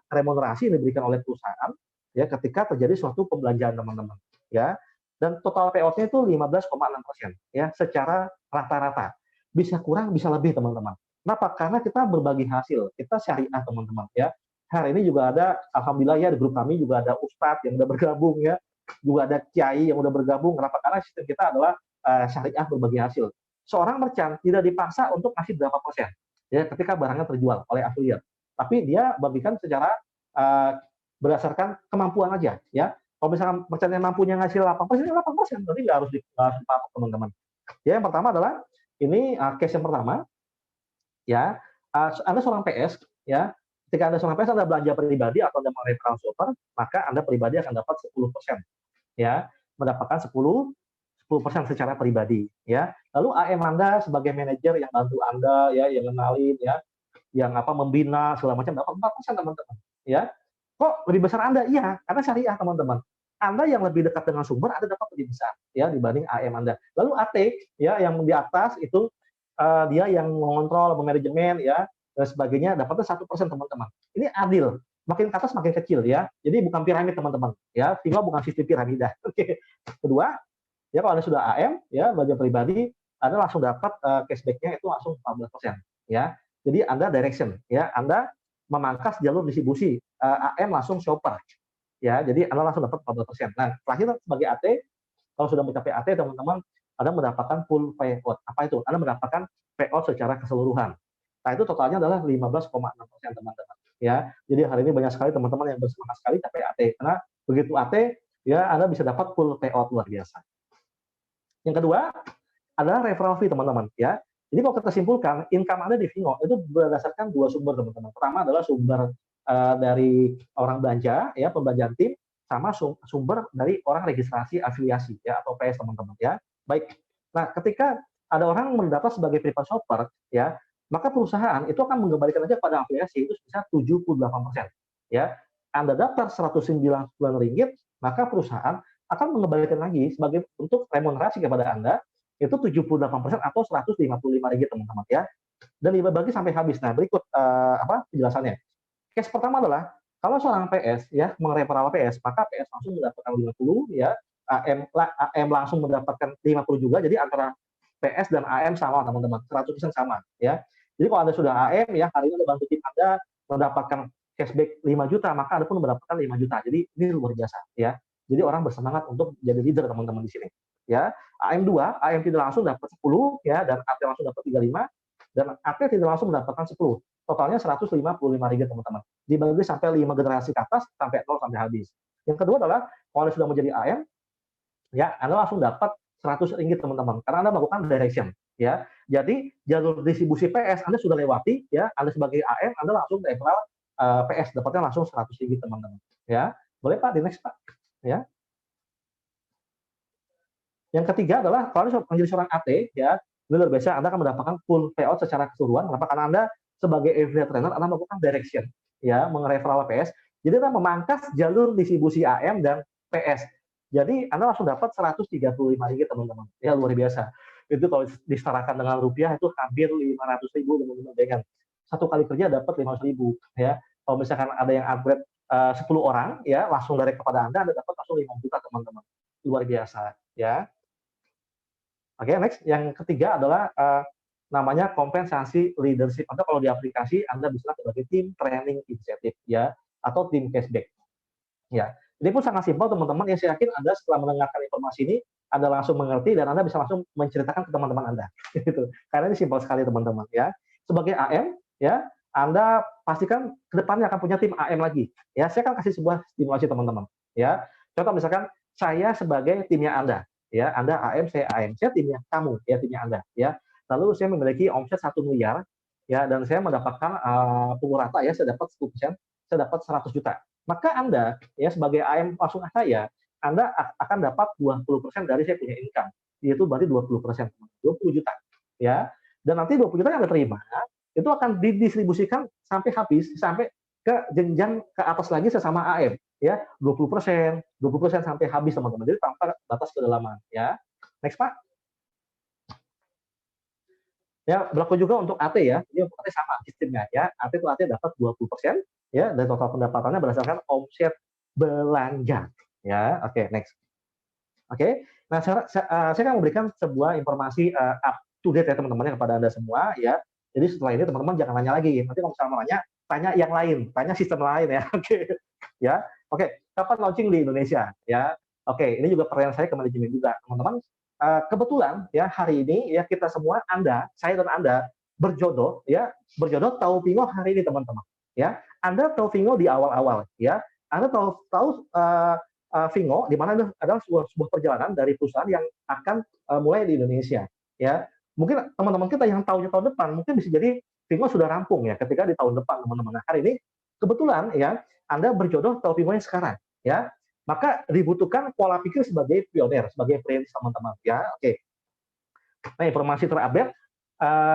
remunerasi yang diberikan oleh perusahaan ya ketika terjadi suatu pembelanjaan teman-teman ya. Dan total payout-nya itu 15,6% ya secara rata-rata. Bisa kurang, bisa lebih teman-teman. Kenapa? Karena kita berbagi hasil, kita syariah teman-teman ya. Hari ini juga ada, alhamdulillah ya, di grup kami juga ada ustadz yang udah bergabung ya, juga ada kiai yang udah bergabung. Kenapa? Karena sistem kita adalah syariah berbagi hasil. Seorang merchant tidak dipaksa untuk kasih berapa persen ya ketika barangnya terjual oleh afiliat, tapi dia bagikan secara berdasarkan kemampuan aja ya. Kalau misalkan merchant yang mampunya ngasih 8%, 8%, berarti nggak harus dipatok teman-teman. Ya, yang pertama adalah ini case yang pertama ya, Anda seorang PS ya. Ketika Anda seorang PS, Anda belanja pribadi atau Anda mereferral shopper, maka Anda pribadi akan dapat 10% ya, mendapatkan 10% secara pribadi ya. Lalu AM Anda sebagai manajer yang bantu Anda ya, yang kenalin ya, yang membina segala macam dapat 4% teman-teman ya. Kok lebih besar Anda? Iya, karena syariah teman-teman. Anda yang lebih dekat dengan sumber, Anda dapat lebih besar ya dibanding AM Anda. Lalu AT ya, yang di atas itu dia yang mengontrol, manajemen ya dan sebagainya, dapatnya 1% teman-teman. Ini adil. Makin ke atas makin kecil ya. Jadi bukan piramid teman-teman ya. Fingo bukan sistem piramida. Oke. Kedua, ya kalau Anda sudah AM ya, belanja pribadi, Anda langsung dapat cashback-nya itu langsung 14% ya. Jadi Anda direction ya, Anda memangkas jalur distribusi, AM langsung shopper ya, jadi Anda langsung dapat 14%. Nah, terakhir sebagai AT, kalau sudah mencapai AT teman-teman, Anda mendapatkan full payout. Apa itu? Anda mendapatkan payout secara keseluruhan. Nah, itu totalnya adalah 15,6% teman-teman ya. Jadi hari ini banyak sekali teman-teman yang bersemangat sekali capai AT, karena begitu AT ya, Anda bisa dapat full payout luar biasa. Yang kedua adalah referral fee teman-teman ya. Jadi kalau kita simpulkan, income Anda di Fingo itu berdasarkan dua sumber teman-teman. Pertama adalah sumber dari orang belanja ya, pembelanjaan tim, sama sumber dari orang registrasi afiliasi ya, atau PS teman-teman ya. Baik. Nah, ketika ada orang mendaftar sebagai preferred shopper ya, maka perusahaan itu akan mengembalikan aja pada afiliasi itu sebesar 78% ya. Anda daftar Rp199, maka perusahaan akan mengembalikan lagi sebagai untuk remunerasi kepada Anda itu 78% atau Rp155 teman-teman ya. Dan dibagi sampai habis. Nah, berikut penjelasannya. Case pertama adalah kalau seorang PS ya mereferral PS, maka PS langsung mendapatkan 50 ya, AM langsung mendapatkan 50 juga. Jadi antara PS dan AM sama teman-teman, 100% sama ya. Jadi kalau Anda sudah AM ya, hari ini Anda bantu tim Anda mendapatkan cashback 5 juta, maka Anda pun mendapatkan 5 juta. Jadi ini luar biasa ya. Jadi orang bersemangat untuk jadi leader teman-teman di sini. Ya, AM2, AM tidak langsung dapat 10 ya, dan AT langsung dapat 35, dan AT tidak langsung mendapatkan 10. Totalnya Rp155 teman-teman. Dibagi sampai 5 generasi ke atas sampai 0 sampai habis. Yang kedua adalah kalau Anda sudah menjadi AM ya, Anda langsung dapat Rp100 teman-teman, karena Anda melakukan direction ya. Jadi jalur distribusi PS Anda sudah lewati ya, Anda sebagai AM Anda langsung referral PS, dapatnya langsung Rp100 teman-teman ya. Boleh Pak, di next Pak ya. Yang ketiga adalah kalau Anda menjadi seorang AT ya, luar biasa, Anda akan mendapatkan full payout secara keseluruhan. Kenapa? Karena Anda sebagai affiliate trainer, Anda melakukan direction ya, mengereferral PS. Jadi Anda memangkas jalur distribusi AM dan PS. Jadi Anda langsung dapat Rp135 teman-teman. Ya, luar biasa. Itu kalau disetarakan dengan rupiah itu hampir 500.000 teman-teman. Dengan satu kali kerja dapat 500.000 ya. Kalau misalkan ada yang upgrade 10 orang ya, langsung direct kepada Anda dapat langsung 5 juta teman-teman. Luar biasa ya. Oke, next. Yang ketiga adalah namanya kompensasi leadership. Atau kalau di aplikasi Anda bisa sebagai tim training insentif ya, atau tim cashback. Ya, ini pun sangat simpel teman-teman. Ya, saya yakin Anda setelah mendengarkan informasi ini, Anda langsung mengerti dan Anda bisa langsung menceritakan ke teman-teman Anda. Gitu. Karena ini simpel sekali teman-teman ya. Sebagai AM ya, Anda pastikan ke depannya akan punya tim AM lagi. Ya, saya akan kasih sebuah stimulasi teman-teman. Ya, contoh misalkan saya sebagai timnya Anda. Ya, Anda AM, saya AM, saya timnya kamu, ya timnya Anda, ya. Lalu saya memiliki omset 1 miliar, ya, dan saya mendapatkan pukul rata ya, saya dapat 10%, saya dapat 100 juta. Maka Anda, ya sebagai AM langsung saya, Anda akan dapat 20% dari saya punya income, yaitu berarti 20%, 20 juta, ya. Dan nanti 20 juta yang Anda terima, itu akan didistribusikan sampai habis, sampai ke jenjang ke atas lagi sesama AM. Ya, 20% sampai habis teman-teman. Jadi tanpa batas kedalaman ya. Next Pak. Ya, berlaku juga untuk AT ya. Ini untuk AT sama sistemnya ya. AT itu AT dapat 20% ya, dari total pendapatannya berdasarkan omset belanja ya. Oke, next. Oke. Nah, saya akan memberikan sebuah informasi up to date ya teman-teman kepada Anda semua ya. Jadi setelah ini teman-teman jangan nanya lagi. Nanti kalau misalnya mau nanya, tanya yang lain, tanya sistem lain ya. Oke. Ya. Oke, kapan launching di Indonesia ya? Oke, ini juga pertanyaan saya ke manajemen juga, teman-teman. Kebetulan ya hari ini ya kita semua saya dan Anda berjodoh ya, berjodoh tahu Fingo hari ini teman-teman. Ya, Anda tahu Fingo di awal-awal ya. Anda tahu Vingo di mana adalah sebuah perjalanan dari perusahaan yang akan mulai di Indonesia, ya. Mungkin teman-teman kita yang tahunya tahun depan, mungkin bisa jadi Vingo sudah rampung ya ketika di tahun depan, teman-teman. Nah, hari ini kebetulan ya Anda berjodoh tahu Vingo yang sekarang, ya. Maka dibutuhkan pola pikir sebagai pionir, sebagai perintis, teman-teman, ya. Oke. Nah, informasi terupdate.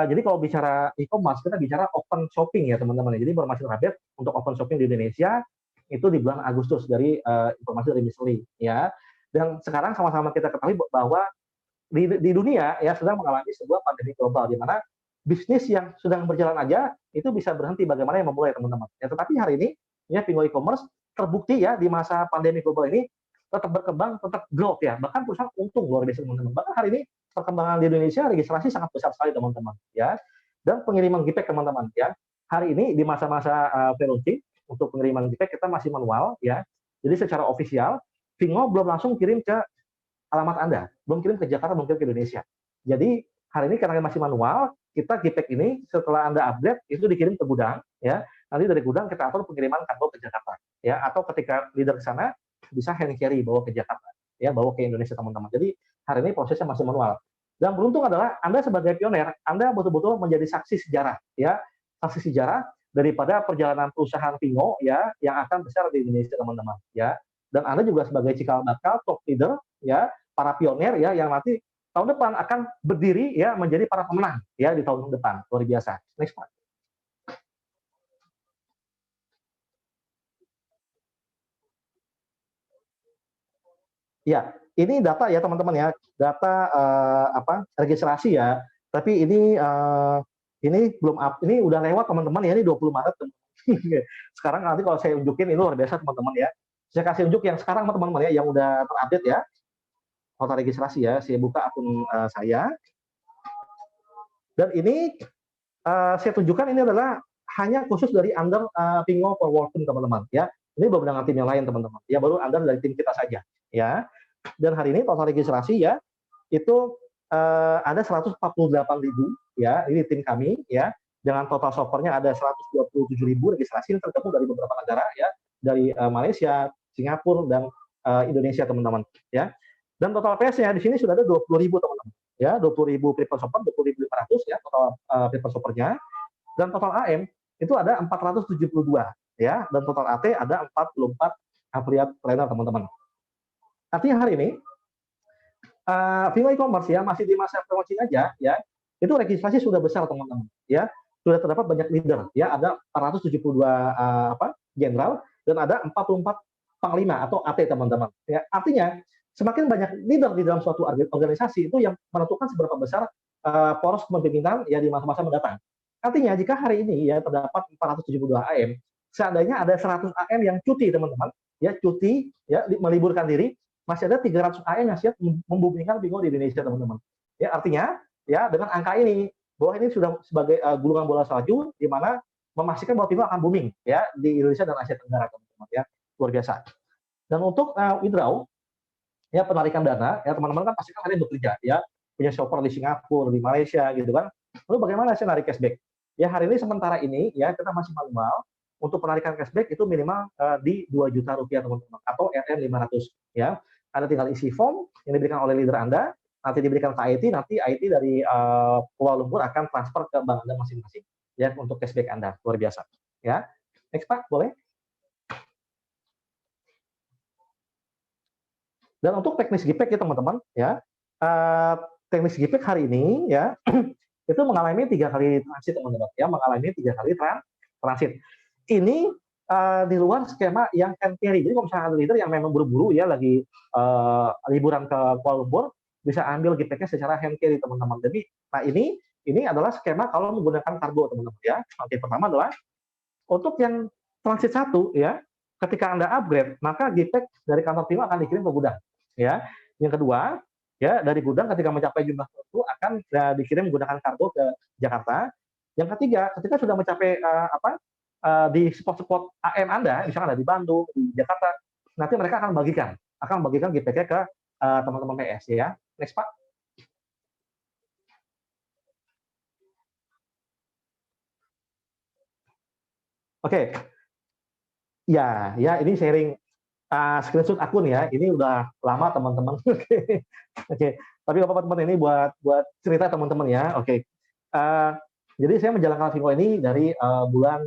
Jadi kalau bicara e-commerce, kita bicara open shopping ya, teman-teman. Jadi informasi terupdate untuk open shopping di Indonesia itu di bulan Agustus dari informasi dari Misli, ya. Dan sekarang sama-sama kita ketahui bahwa di dunia ya sedang mengalami sebuah pandemi global di mana bisnis yang sedang berjalan aja itu bisa berhenti, bagaimana yang memulai, teman-teman. Ya, tetapi hari ini ya Pingo e-commerce terbukti ya di masa pandemi global ini tetap berkembang, tetap growth ya. Bahkan perusahaan untung luar biasa, teman-teman. Bahkan hari ini perkembangan di Indonesia registrasi sangat besar sekali, teman-teman, ya. Dan pengiriman GPEG, teman-teman, ya. Hari ini di masa-masa pre-launching untuk pengiriman GPEG kita masih manual, ya. Jadi secara ofisial Pingo belum langsung kirim ke alamat Anda, belum kirim ke Jakarta, belum kirim ke Indonesia. Jadi hari ini karena masih manual, kita GPEG ini setelah Anda update itu dikirim ke gudang, ya. Nanti dari gudang kita atur pengiriman kargo ke Jakarta, ya. Atau ketika leader ke sana bisa hand carry bawa ke Jakarta, ya, bawa ke Indonesia, teman-teman. Jadi hari ini prosesnya masih manual. Dan beruntung adalah Anda sebagai pionir, Anda betul-betul menjadi saksi sejarah, ya, saksi sejarah daripada perjalanan perusahaan Pingo, ya, yang akan besar di Indonesia, teman-teman, ya. Dan Anda juga sebagai cikal bakal top leader, ya, para pionir, ya, yang nanti tahun depan akan berdiri, ya, menjadi para pemenang, ya, di tahun depan. Luar biasa. Next Pak. Ya, ini data ya teman-teman ya, data registrasi ya. Tapi ini belum ini udah lewat, teman-teman ya, ini 20 Maret. Sekarang nanti kalau saya unjukin ini luar biasa, teman-teman ya. Saya kasih unjuk yang sekarang, teman-teman ya, yang udah terupdate ya. Total registrasi ya, saya buka akun saya. Dan ini saya tunjukkan ini adalah hanya khusus dari under Pingo Forwarding, teman-teman ya. Ini belum dengan tim yang lain, teman-teman. Ya, baru under dari tim kita saja, ya. Dan hari ini total registrasi ya itu ada 148.000 ya, ini tim kami ya. Dengan total shoppernya ada 127.000 registrasi, tergabung dari beberapa negara ya, dari Malaysia, Singapura dan Indonesia, teman-teman ya. Dan total PS-nya di sini sudah ada 20.000, teman-teman. Ya, 20.000 prefer shopper, 20.500 ya total prefer shoppernya. Dan total AM itu ada 472 ya, dan total AT ada 44 affiliate trainer, teman-teman. Artinya hari ini Pingo e-commerce ya masih di masa pre-launching aja ya, itu registrasi sudah besar, teman-teman ya. Sudah terdapat banyak leader ya, ada 472 jenderal dan ada 44 panglima atau AT, teman-teman ya. Artinya semakin banyak leader di dalam suatu organisasi itu yang menentukan seberapa besar poros kepemimpinan ya di masa-masa mendatang. Artinya jika hari ini ya terdapat 472 AM, seandainya ada 100 AM yang cuti, teman-teman ya, cuti ya, meliburkan diri, masih ada 300 AM yang siap membumingkan Pingo di Indonesia, teman-teman. Ya, artinya ya dengan angka ini bahwa ini sudah sebagai gulungan bola salju di mana memastikan bahwa Pingo akan booming ya di Indonesia dan Asia Tenggara, teman-teman ya. Luar biasa. Dan untuk withdraw ya, penarikan dana ya, teman-teman kan pasti kan kalian bekerja ya, punya shopper di Singapura, di Malaysia gitu kan. Lalu bagaimana saya narik cashback? Ya, hari ini sementara ini ya kita masih manual. Untuk penarikan cashback itu minimal di 2 juta rupiah, teman-teman, atau RN 500 ya. Anda tinggal isi form yang diberikan oleh leader Anda, nanti diberikan ke IT, nanti IT dari Kuala Lumpur akan transfer ke bank Anda masing-masing ya untuk cashback Anda. Luar biasa ya. Next Pak, boleh? Dan untuk teknis GPEG ya, teman-teman ya, teknis GPEG hari ini ya itu mengalami 3 kali transit, teman-teman ya, mengalami 3 kali transit. Ini di luar skema yang hand carry. Jadi kalau misalnya ada leader yang memang buru-buru ya lagi liburan ke Kuala Lumpur, bisa ambil GPEG-nya secara hand carry, teman-teman. Jadi nah ini adalah skema kalau menggunakan kargo, teman-teman ya. Oke, pertama adalah untuk yang transit 1 ya, ketika Anda upgrade, maka GPEG dari kantor Pingo akan dikirim ke gudang ya. Yang kedua ya, dari gudang ketika mencapai jumlah tertentu akan dikirim menggunakan kargo ke Jakarta. Yang ketiga, ketika sudah mencapai di spot-spot AM Anda, misalnya ada di Bandung, di Jakarta, nanti mereka akan bagikan GPEG ke teman-teman PS ya. Next Pak. Oke. Ya, ya ini sharing screenshot akun ya. Ini udah lama teman-teman. Oke, oke. Tapi apa teman ini buat cerita teman-teman ya. Oke. Jadi saya menjalankan Vingo ini dari bulan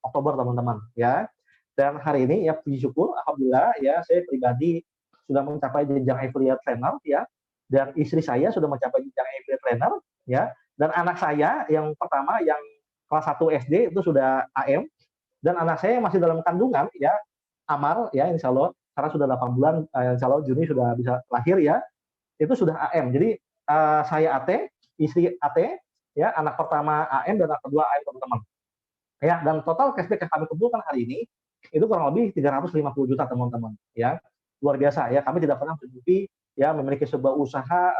Oktober teman-teman ya. Dan hari ini ya puji syukur alhamdulillah ya saya pribadi sudah mencapai jenjang affiliate trainer ya. Dan istri saya sudah mencapai jenjang affiliate trainer ya. Dan anak saya yang pertama yang kelas 1 SD itu sudah AM. Dan anak saya yang masih dalam kandungan ya, Amar ya insya Allah, karena sudah 8 bulan, insya Allah Juni sudah bisa lahir ya, itu sudah AM. Jadi saya AT, istri AT, ya anak pertama AM dan anak kedua AM teman-teman. Ya, dan total cashback yang kami kumpulkan hari ini itu kurang lebih 350 juta teman-teman. Ya, luar biasa ya. Kami tidak pernah bermimpi ya memiliki sebuah usaha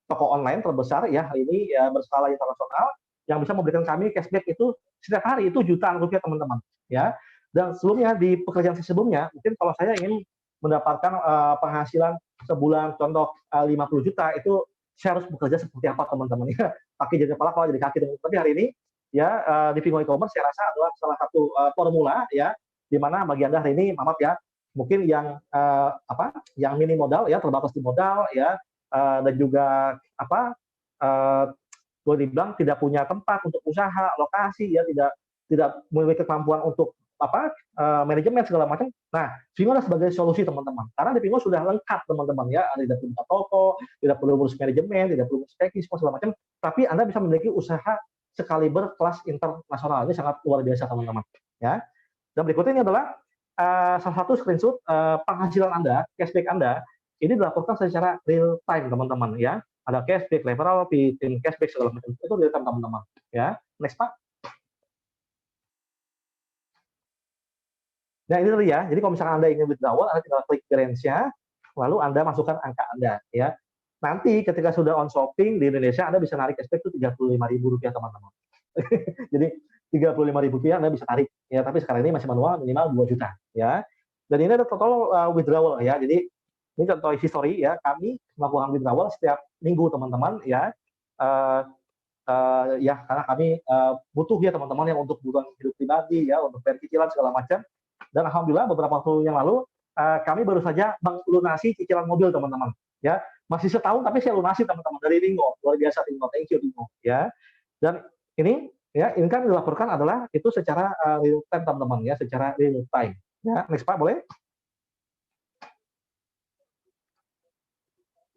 toko online terbesar ya hari ini ya berskala internasional yang bisa memberikan kami cashback itu setiap hari itu jutaan rupiah teman-teman ya. Dan sebelumnya di pekerjaan saya sebelumnya mungkin kalau saya ingin mendapatkan penghasilan sebulan contoh 50 juta itu saya harus bekerja seperti apa teman-teman ya, kaki jadi kepala, kepala jadi kaki teman-teman. Tapi hari ini ya di Vingo e-commerce saya rasa adalah salah satu formula ya di mana bagi Anda hari ini maaf ya mungkin yang yang minim modal ya, terbatas di modal ya, dan juga boleh dibilang tidak punya tempat untuk usaha, lokasi ya, tidak memiliki kemampuan untuk manajemen segala macam. Nah, Vingo adalah sebagai solusi teman-teman. Karena di Vingo sudah lengkap teman-teman ya, tidak perlu buka toko, tidak perlu urus manajemen, tidak perlu urus teknis segala macam, tapi Anda bisa memiliki usaha sekaliber kelas internasional. Ini sangat luar biasa teman-teman ya. Dan berikutnya ini adalah salah satu screenshot penghasilan Anda, cashback Anda ini dilaporkan secara real time teman-teman ya. Ada cashback, referral fee, tim cashback segala macam itu real time teman-teman ya. Next Pak. Nah ini tadi ya. Jadi kalau misalkan Anda ingin withdrawal, Anda tinggal klik balance-nya, lalu Anda masukkan angka Anda ya. Nanti ketika sudah on shopping di Indonesia, Anda bisa narik cashback itu Rp35.000 teman-teman. Jadi Rp35.000 Anda bisa tarik ya. Tapi sekarang ini masih manual minimal 2 juta ya. Dan ini ada total withdrawal ya. Jadi ini contoh history ya, kami melakukan withdrawal setiap minggu teman-teman ya. Ya karena kami butuh ya teman-teman yang untuk kebutuhan hidup pribadi ya, untuk bayar cicilan segala macam. Dan alhamdulillah beberapa waktu yang lalu kami baru saja melunasi cicilan mobil teman-teman ya. Masih setahun tapi saya lunasi teman-teman dari Vingo. Luar biasa Vingo, thank you Vingo ya. Dan ini ya, ini kan dilaporkan adalah itu secara real time teman-teman ya, secara real time. Ya, next Pak boleh?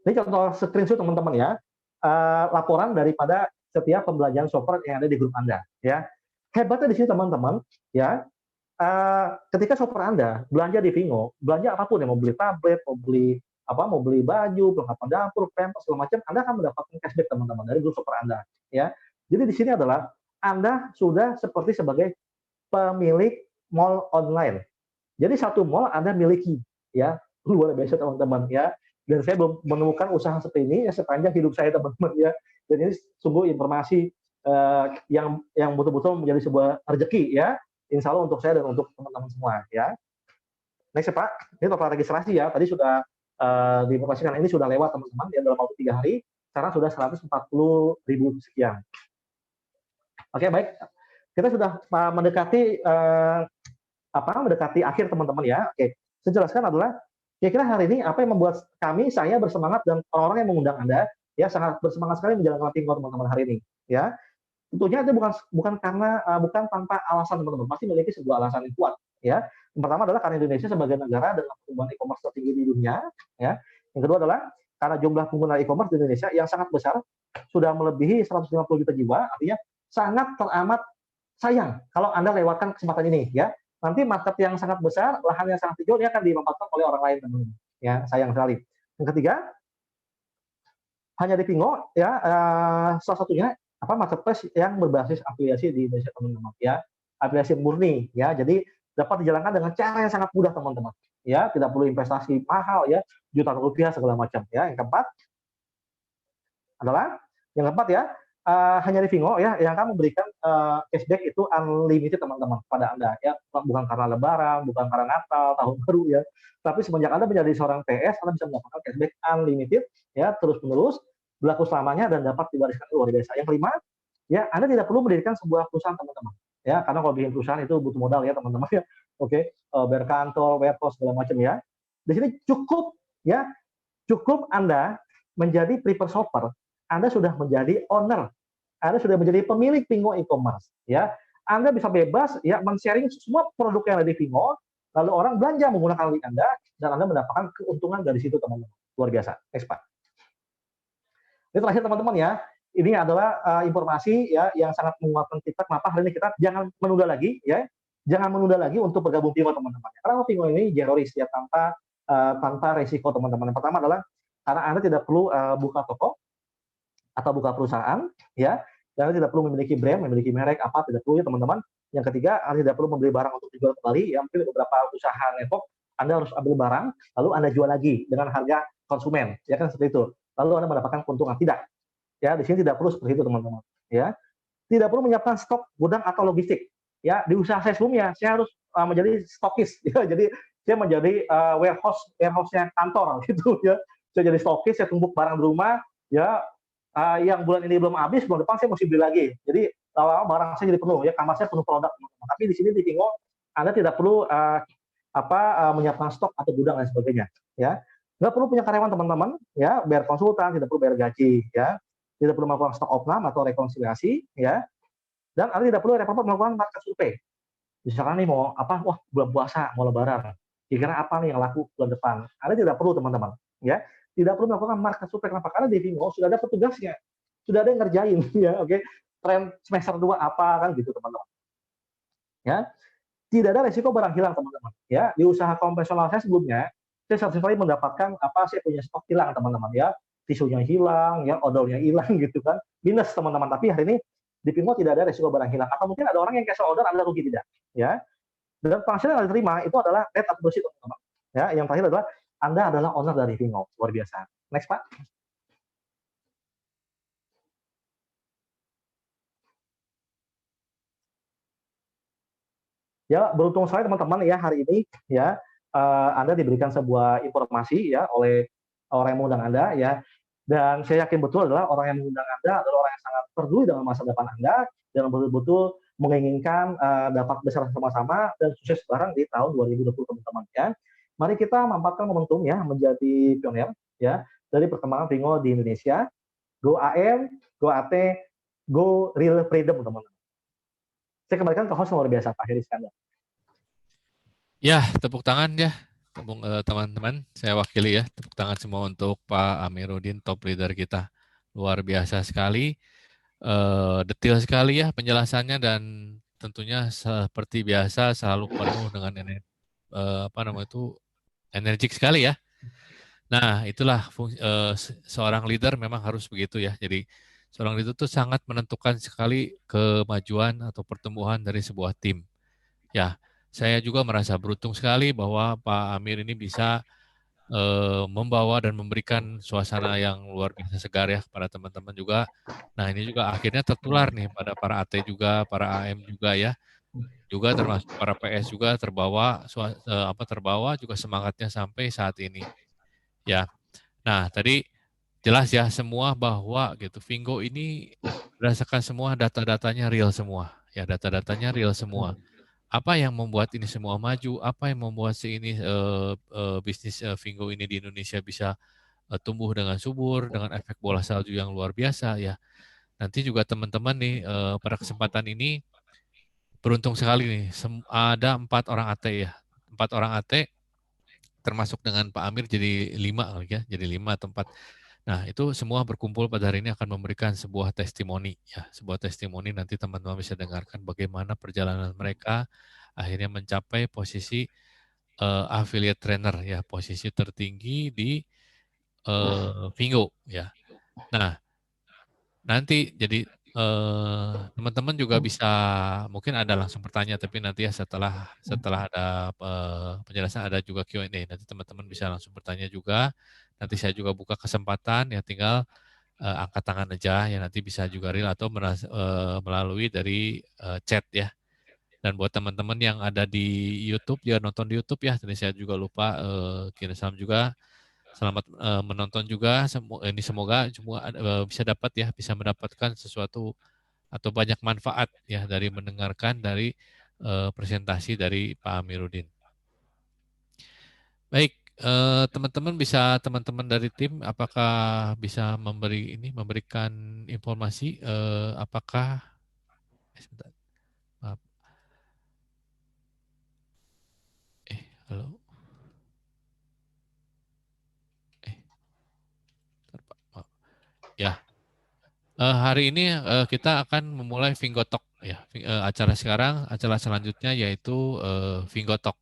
Ini contoh screenshot teman-teman ya, laporan daripada setiap pembelanjaan software yang ada di grup Anda. Ya, hebatnya di sini teman-teman, ya, ketika software Anda belanja di Vingo, belanja apapun ya, mau beli tablet, mau beli baju, perlengkapan dapur, pampers segala macam, Anda akan mendapatkan cashback teman-teman dari grup software Anda. Ya, jadi di sini adalah Anda sudah seperti sebagai pemilik mall online. Jadi satu mall Anda miliki, ya, luar biasa teman-teman ya. Dan saya belum menemukan usaha seperti ini ya sepanjang hidup saya teman-teman ya. Dan ini sungguh informasi yang betul-betul menjadi sebuah rezeki ya. Insya Allah untuk saya dan untuk teman-teman semua ya. Next Pak, ini total registrasi ya. Tadi sudah diinformasikan ini sudah lewat teman-teman ya dalam waktu 3 hari. Sekarang sudah 140.000 sekian. Oke baik, kita sudah mendekati mendekati akhir teman-teman ya. Oke, saya jelaskan adalah kira-kira hari ini apa yang membuat saya bersemangat dan orang-orang yang mengundang Anda ya sangat bersemangat sekali menjalankan Vingo teman-teman hari ini ya. Tentunya itu bukan tanpa alasan teman-teman, pasti memiliki sebuah alasan yang kuat ya. Yang pertama adalah karena Indonesia sebagai negara dengan pertumbuhan e-commerce tertinggi di dunia ya. Yang kedua adalah karena jumlah pengguna e-commerce di Indonesia yang sangat besar, sudah melebihi 150 juta jiwa, artinya sangat teramat sayang kalau Anda lewatkan kesempatan ini ya. Nanti market yang sangat besar, lahan yang sangat hijau, ini akan dimanfaatkan oleh orang lain teman-teman. Ya, sayang sekali. Yang ketiga, hanya di Vingo ya salah satunya marketplace yang berbasis afiliasi di Indonesia teman-teman ya. Afiliasi murni ya. Jadi dapat dijalankan dengan cara yang sangat mudah teman-teman. Ya, tidak perlu investasi mahal ya, jutaan rupiah segala macam ya. Yang keempat ya, hanya di Vingo ya yang akan memberikan cashback itu unlimited teman-teman pada Anda ya, bukan karena Lebaran, bukan karena Natal, tahun baru ya, tapi semenjak Anda menjadi seorang PS Anda bisa mendapatkan cashback unlimited ya, terus-menerus berlaku selamanya dan dapat diwariskan luar biasa. Yang kelima ya, Anda tidak perlu mendirikan sebuah perusahaan teman-teman ya, karena kalau bikin perusahaan itu butuh modal ya teman-teman ya. Oke, bayar kantor, warehouse segala macam ya. Di sini cukup ya, cukup Anda menjadi preferred shopper, Anda sudah menjadi owner, Anda sudah menjadi pemilik Vingo e-commerce ya. Anda bisa bebas ya men-sharing semua produk yang ada di Vingo, lalu orang belanja menggunakan link Anda dan Anda mendapatkan keuntungan dari situ teman-teman. Luar biasa. Next Pak. Ini terakhir teman-teman ya. Ini adalah informasi ya yang sangat menguatkan kita. Kenapa hari ini kita jangan menunda lagi ya, jangan menunda lagi untuk bergabung Vingo teman-teman. Karena Vingo ini zero risk ya, tanpa resiko teman-teman. Yang pertama adalah karena Anda tidak perlu buka toko atau buka perusahaan ya, dan Anda tidak perlu memiliki brand, memiliki merek apa, tidak perlu ya teman-teman. Yang ketiga, Anda tidak perlu membeli barang untuk dijual kembali. Ya, mungkin beberapa usaha network Anda harus ambil barang, lalu Anda jual lagi dengan harga konsumen, ya kan seperti itu. Lalu Anda mendapatkan keuntungan. Tidak. Ya, di sini tidak perlu seperti itu teman-teman. Ya, tidak perlu menyiapkan stok gudang atau logistik. Ya, di usaha saya sebelumnya saya harus menjadi stokis. Ya, jadi saya menjadi warehouse-nya kantor gitu ya. Saya jadi stokis, saya tumbuk barang di rumah. Ya, yang bulan ini belum habis, bulan depan saya mesti beli lagi. Jadi lama-lama barang saya jadi penuh. Ya, kamar saya penuh produk. Teman-teman. Tapi di sini di Vingo Anda tidak perlu menyiapkan stok atau gudang dan sebagainya. Ya, nggak perlu punya karyawan teman-teman. Ya, bayar konsultan, tidak perlu bayar gaji. Ya. Tidak perlu melakukan stok opnam atau rekonsiliasi, ya. Dan Anda tidak perlu repot melakukan market survei. Misalkan nih mau wah bulan puasa, mau lebaran, kira-kira apa nih yang laku bulan depan? Anda tidak perlu teman-teman, ya. Tidak perlu melakukan market survei. Kenapa? Karena di Vingo sudah ada petugasnya, sudah ada yang ngerjain, ya. Oke, tren semester 2 apa kan gitu teman-teman. Ya, tidak ada resiko barang hilang teman-teman. Ya, di usaha konvensional saya sebelumnya, saya sering kali mendapatkan saya punya stok hilang teman-teman, ya. Tisunya hilang, ya, odolnya hilang gitu kan, minus teman-teman. Tapi hari ini di Vingo tidak ada resiko barang hilang. Atau mungkin ada orang yang cancel order, Anda rugi tidak, ya. Dan penghasilan yang Anda terima itu adalah net atau bersih teman-teman. Ya, yang terakhir adalah Anda adalah owner dari Vingo, luar biasa. Next Pak. Ya, beruntung sekali teman-teman ya hari ini ya Anda diberikan sebuah informasi ya oleh orang yang mengundang Anda ya. Dan saya yakin betul adalah orang yang mengundang Anda adalah orang yang sangat peduli dengan masa depan Anda dan betul-betul menginginkan dapat besar sama-sama dan sukses bareng di tahun 2020 teman-teman ya. Mari kita manfaatkan momentum ya menjadi pionir ya dari perkembangan Vingo di Indonesia. Go AM, go AT, go real freedom teman-teman. Saya kembalikan ke host luar biasa Pak Heri Iskandar. Ya, tepuk tangan ya. Teman-teman, saya wakili ya, tepuk tangan semua untuk Pak Amiruddin, top leader kita. Luar biasa sekali, detail sekali ya penjelasannya dan tentunya seperti biasa selalu penuh dengan energik sekali ya. Nah, itulah seorang leader memang harus begitu ya. Jadi seorang leader itu sangat menentukan sekali kemajuan atau pertumbuhan dari sebuah tim. Ya. Saya juga merasa beruntung sekali bahwa Pak Amir ini bisa membawa dan memberikan suasana yang luar biasa segar ya kepada teman-teman juga. Nah ini juga akhirnya tertular nih pada para AT juga, para AM juga ya. Juga termasuk para PS juga terbawa juga semangatnya sampai saat ini. Ya. Nah tadi jelas ya semua bahwa gitu Vingo ini berdasarkan semua data-datanya real semua. Ya data-datanya real semua. Apa yang membuat ini semua maju? Apa yang membuat bisnis Vingo ini di Indonesia bisa tumbuh dengan subur, dengan efek bola salju yang luar biasa ya. Nanti juga teman-teman nih pada kesempatan ini beruntung sekali nih, ada 4 orang AT ya, 4 orang AT termasuk dengan Pak Amir jadi 5 ya, jadi 5 atau 4. Nah, itu semua berkumpul pada hari ini akan memberikan sebuah testimoni ya, sebuah testimoni nanti teman-teman bisa dengarkan bagaimana perjalanan mereka akhirnya mencapai posisi affiliate trainer ya, posisi tertinggi di Vingo ya. Nah, nanti jadi teman-teman juga bisa mungkin ada langsung bertanya tapi nanti ya setelah ada penjelasan ada juga Q&A, nanti teman-teman bisa langsung bertanya juga. Nanti saya juga buka kesempatan ya tinggal angkat tangan aja ya, nanti bisa juga real atau melalui dari chat ya. Dan buat teman-teman yang ada di YouTube ya, nonton di YouTube ya, tadi saya juga lupa kirim salam juga. Selamat menonton juga. Ini semoga bisa dapat ya, bisa mendapatkan sesuatu atau banyak manfaat ya dari mendengarkan dari presentasi dari Pak Amiruddin. Baik, teman-teman dari tim apakah bisa memberikan informasi apakah sebentar. Maaf. Halo. Ya. Hari ini kita akan memulai Fingotalk ya. Acara selanjutnya yaitu Fingotalk.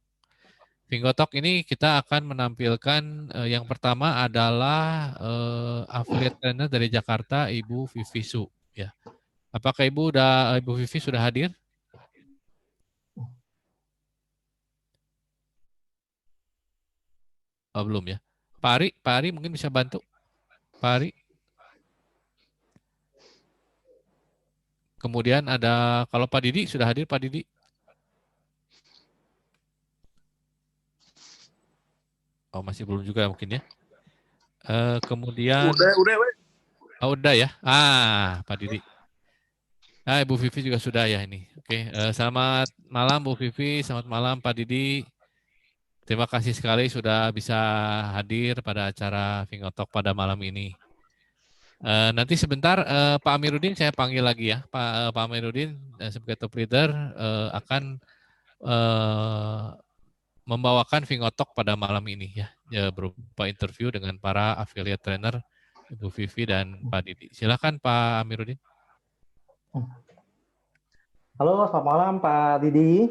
Fingotalk ini kita akan menampilkan yang pertama adalah affiliate trainer dari Jakarta, Ibu Vivi Su ya. Apakah Ibu Vivi sudah hadir? Oh, belum ya. Pak Ari mungkin bisa bantu. Pak Ari. Kemudian ada kalau Pak Didi sudah hadir, Pak Didi. Oh, masih belum juga mungkin ya. Kemudian udah ya. Pak Didi. Ibu Vivi juga sudah ya ini. Oke, selamat malam Bu Vivi, selamat malam Pak Didi. Terima kasih sekali sudah bisa hadir pada acara Fingotalk pada malam ini. Nanti sebentar Pak Amiruddin saya panggil lagi ya. Pak Amiruddin sebagai top leader akan membawakan Fingotalk pada malam ini ya, berupa interview dengan para affiliate trainer Ibu Vivi dan Pak Didi. Silakan Pak Amiruddin. Halo, selamat malam Pak Didi.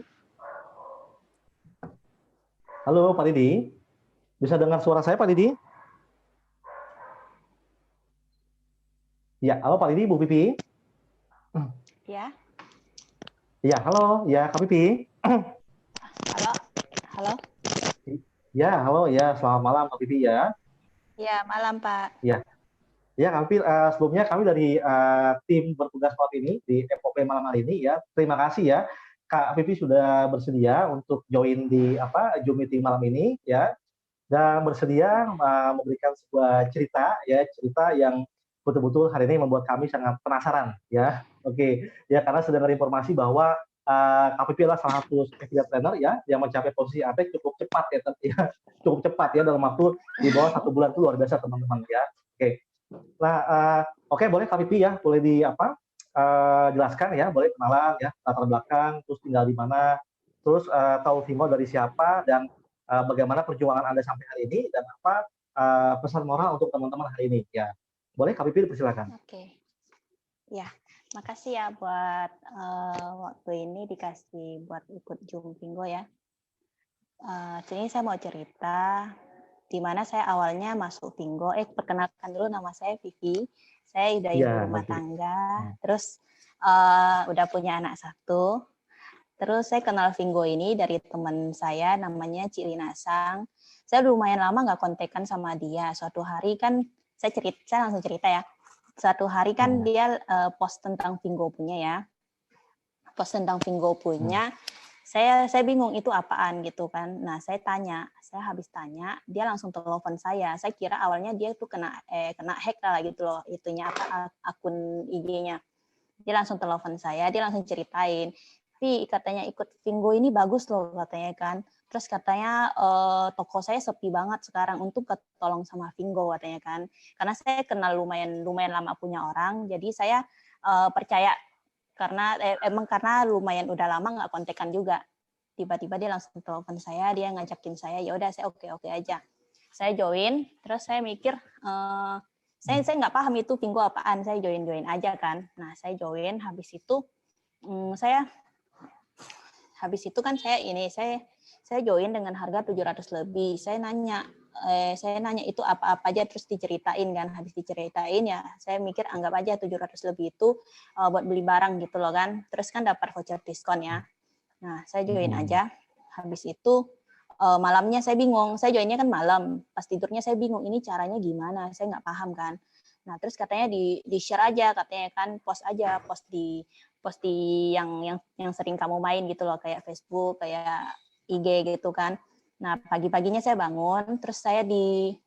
Halo Pak Didi, bisa dengar suara saya Pak Didi? Ya, halo Pak Didi, Bu Pipi. Ya. Ya, halo, ya Kak Pipi. Halo. Ya, halo, ya selamat malam Kak Pipi ya. Ya, malam Pak. Ya, ya Kak Pipi, sebelumnya kami dari tim bertugas saat ini di FOP malam hari ini ya. Terima kasih ya Kak Pipi sudah bersedia untuk join di Zoom meeting malam ini ya, dan bersedia memberikan sebuah cerita yang betul-betul hari ini membuat kami sangat penasaran ya. Oke, ya karena sudah dengar informasi bahwa Kak Pipi adalah salah satu affiliate trainer ya yang mencapai posisi APEC cukup cepat ya, cukup cepat ya dalam waktu di bawah 1 bulan, itu luar biasa teman-teman ya. Oke, nah oke, boleh Kak Pipi ya, boleh jelaskan ya, boleh kenalan ya, latar belakang, terus tinggal di mana, terus tahu Fingo dari siapa, dan bagaimana perjuangan Anda sampai hari ini, dan apa pesan moral untuk teman-teman hari ini ya. Boleh Kak Pipi dipersilakan. Oke. Ya, makasih ya buat waktu ini dikasih buat ikut Zoom Fingo ya. Jadi saya mau cerita di mana saya awalnya masuk Fingo. Perkenalkan dulu, nama saya Vivi. Saya udah ibu rumah tangga, terus udah punya anak 1. Terus saya kenal Fingo ini dari teman saya namanya Cik Lina Sang. Saya lumayan lama nggak kontekan sama dia. Suatu hari kan saya langsung cerita ya. Suatu hari kan dia post tentang Fingo punya ya. Post tentang Fingo punya. Saya bingung itu apaan gitu kan. Nah, saya habis tanya, dia langsung telepon saya. Saya kira awalnya dia tuh kena hack lah gitu loh, itunya akun IG-nya. Dia langsung telepon saya, dia langsung ceritain, "Vi, katanya ikut Fingo ini bagus loh," katanya kan. Terus katanya toko saya sepi banget sekarang, untuk ketolong sama Fingo katanya kan. Karena saya kenal lumayan lama punya orang, jadi saya percaya karena lumayan udah lama nggak kontekan juga. Tiba-tiba dia langsung telepon saya, dia ngajakin saya, ya udah saya oke aja. Saya join, terus saya mikir saya nggak paham itu Fingo apaan, saya join aja kan. Nah, saya join, habis itu kan saya join dengan harga 700 lebih. Saya nanya itu apa aja, terus diceritain kan. Habis diceritain ya saya mikir anggap aja 700 lebih itu buat beli barang gitu loh kan. Terus kan dapat voucher diskon ya. Nah, saya join aja. Habis itu malamnya saya bingung. Saya joinnya kan malam. Pas tidurnya saya bingung, ini caranya gimana? Saya nggak paham kan. Nah, terus katanya di-share aja, katanya kan post di yang sering kamu main gitu loh, kayak Facebook, kayak IG gitu kan. Nah, pagi-paginya saya bangun, terus saya di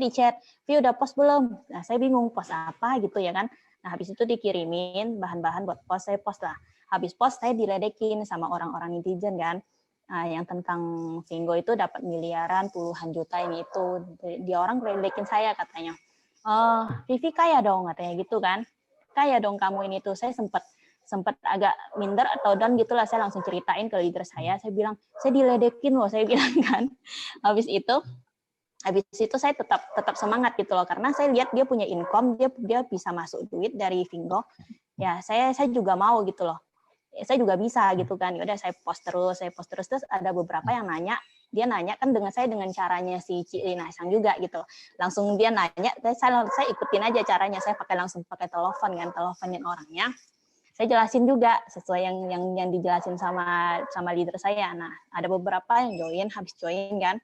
chat, "Vi udah post belum?" Nah, saya bingung post apa gitu ya kan. Nah, habis itu dikirimin bahan-bahan buat post, saya post lah. Habis post saya diledekin sama orang-orang netizen kan. Yang tentang Vingo itu dapat miliaran, puluhan juta ini itu. Dia orang ledekin saya katanya. Vivi kaya dong katanya gitu kan. Kaya dong kamu ini tuh. Saya sempat agak minder atau down gitulah, saya langsung ceritain ke leader saya bilang, saya diledekin loh, saya bilang kan. Habis itu saya tetap semangat gitu loh, karena saya lihat dia punya income, dia bisa masuk duit dari Vingo. Ya, saya juga mau gitu loh. Saya juga bisa gitu kan. Ya udah saya post terus terus ada beberapa yang nanya, dia nanya kan dengan caranya si Cik Lina Sang juga gitu. Langsung dia nanya, saya ikutin aja caranya, saya langsung pakai teleponin orangnya. Saya jelasin juga sesuai yang dijelasin sama leader saya. Nah, ada beberapa yang join, habis join kan.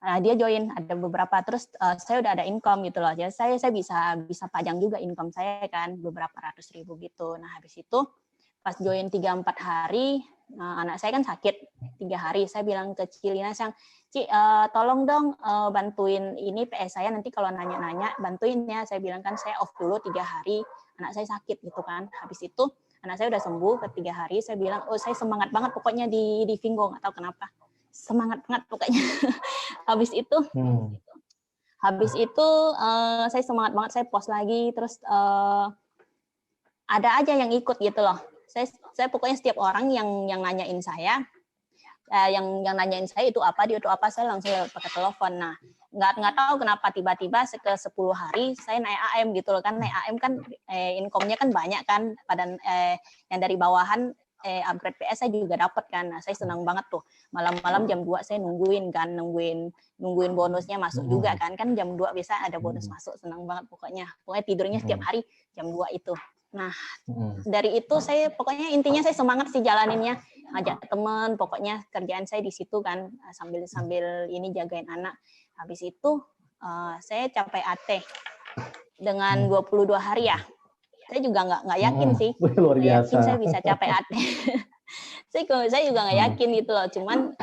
Nah, dia join, ada beberapa, terus saya udah ada income gitu loh. Jadi saya bisa pajang juga income saya kan, beberapa ratus ribu gitu. Nah, habis itu pas join 3-4 hari, anak saya kan sakit 3 hari. Saya bilang ke Cilina, Ci, tolong dong bantuin ini PS saya, nanti kalau nanya-nanya bantuin ya. Saya bilang kan saya off dulu 3 hari, anak saya sakit gitu kan. Habis itu anak saya udah sembuh ke 3 hari, saya bilang, saya semangat banget pokoknya di Vingo, nggak tahu kenapa. Semangat banget pokoknya. Habis itu saya semangat banget, saya post lagi, terus ada aja yang ikut gitu loh. Saya pokoknya setiap orang yang nanyain saya, yang nanyain saya itu apa, saya langsung pakai telepon. Nah, nggak tahu kenapa tiba-tiba ke 10 hari saya naik AM gitu loh kan. Naik AM kan income-nya kan banyak kan, pada yang dari bawahan upgrade PS saya juga dapat kan. Nah, saya senang banget tuh. Malam-malam jam 2 saya nungguin bonusnya masuk juga kan. Kan jam 2 biasa ada bonus masuk, senang banget pokoknya. Pokoknya tidurnya setiap hari jam 2 itu. Nah, dari itu saya pokoknya intinya saya semangat sih jalaninnya, ngajak teman, pokoknya kerjaan saya di situ kan, sambil ini jagain anak. Habis itu saya capai AT dengan 22 hari ya. Saya juga nggak yakin sih, luar biasa. Yakin saya bisa capai AT. Saya juga nggak yakin gitu loh, cuman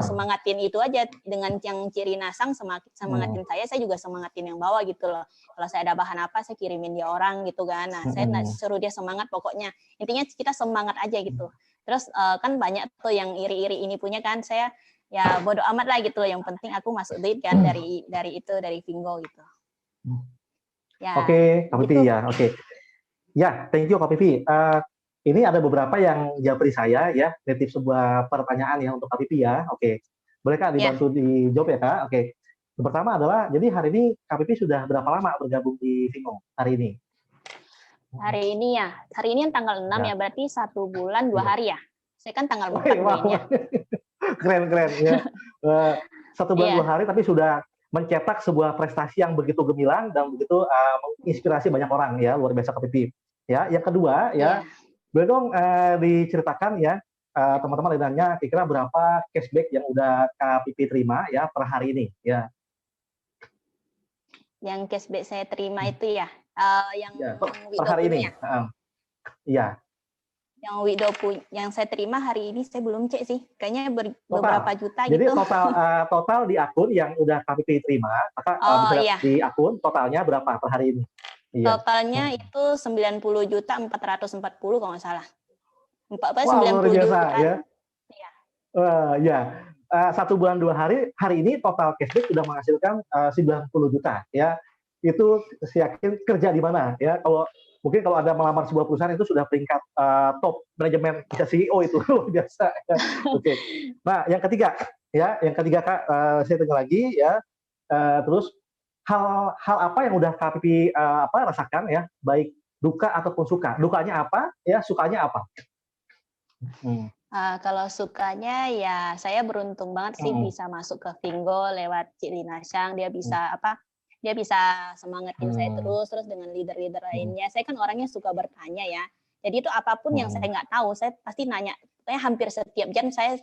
semangatin itu aja, dengan yang Ciri Nasang semangatin saya juga semangatin yang bawah gitu loh. Kalau saya ada bahan apa saya kirimin dia orang gitu kan. Nah, saya suruh dia semangat pokoknya. Intinya kita semangat aja gitu. Terus kan banyak tuh yang iri-iri ini punya kan, saya ya bodo amat lah gitu loh. Yang penting aku masuk duit kan dari Vingo gitu. Ya. Oke, Kak Pipi gitu. ya. Oke. Ya, thank you Kak Pipi. Ini ada beberapa yang japri saya ya, nitip sebuah pertanyaan ya untuk Kak Pipi ya. Oke, boleh Kak dibantu dijawab ya Kak? Oke, yang pertama adalah, jadi hari ini Kak Pipi sudah berapa lama bergabung di Vingo hari ini? Hari ini yang tanggal 6 ya, berarti 1 bulan 2 hari ya? Saya kan tanggal 4 joinnya. Keren ya. 1 bulan 2 hari tapi sudah mencetak sebuah prestasi yang begitu gemilang dan begitu menginspirasi banyak orang ya, luar biasa Kak Pipi. Ya, yang kedua ya. Boleh dong diceritakan ya, teman-teman lainnya kira-kira berapa cashback yang udah Kak Pipi terima ya per hari ini ya? Yang cashback saya terima itu ya, yang per hari ini. Iya. Yang Wido yang saya terima hari ini saya belum cek sih, kayaknya beberapa juta Jadi gitu. Jadi total di akun yang udah Kak Pipi terima, maka bisa di akun totalnya berapa per hari ini? Iya. Totalnya itu 90.440 kalau nggak salah. 90 juta. Ya. Ya. 1 bulan 2 hari, hari ini total cashback sudah menghasilkan 90 juta ya. Itu saya yakin kerja di mana ya. Mungkin kalau ada melamar sebuah perusahaan itu sudah peringkat top manajemen, bisa CEO itu luar biasa. Ya. Oke. Nah, yang ketiga Kak, saya tanya lagi ya. Terus hal apa yang udah Kak Pipi rasakan ya, baik duka ataupun suka. Dukanya apa ya, sukanya apa? Kalau sukanya ya saya beruntung banget sih bisa masuk ke Vingo lewat Cik Lina Sang. Dia bisa semangatin saya terus dengan leader-leader lainnya. Saya kan orangnya suka bertanya ya. Jadi itu apapun yang saya nggak tahu, saya pasti nanya. Saya hampir setiap jam saya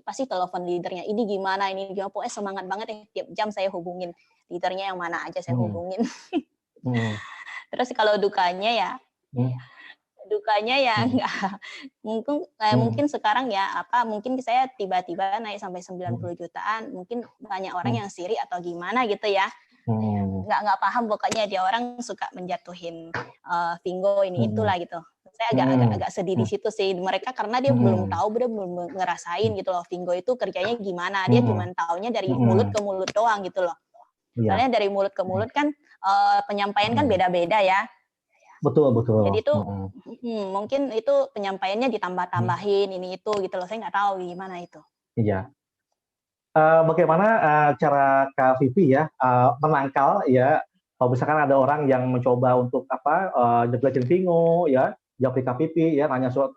pasti telepon leadernya. Ini gimana? Pokoknya semangat banget ya. Setiap jam saya hubungin leadernya, yang mana aja saya hubungin. Terus kalau dukanya ya enggak. Mungkin sekarang ya mungkin saya tiba-tiba naik sampai 90 jutaan. Mungkin banyak orang yang sirik atau gimana gitu ya. nggak paham pokoknya dia orang suka menjatuhin Vingo ini itulah gitu. Saya agak sedih di situ sih mereka karena dia belum tahu, dia belum ngerasain gitu loh Vingo itu kerjanya gimana. Dia cuma taunya dari mulut ke mulut doang gitu loh. Soalnya dari mulut ke mulut kan penyampaian kan beda-beda ya. Betul. Jadi itu mungkin itu penyampaiannya ditambah-tambahin ini itu gitu loh. Saya nggak tahu gimana itu. Iya. Bagaimana cara Kak Vivi ya menangkal ya kalau misalkan ada orang yang mencoba untuk jeblesin Vingo ya, japri Kak Vivi ya, nanya soal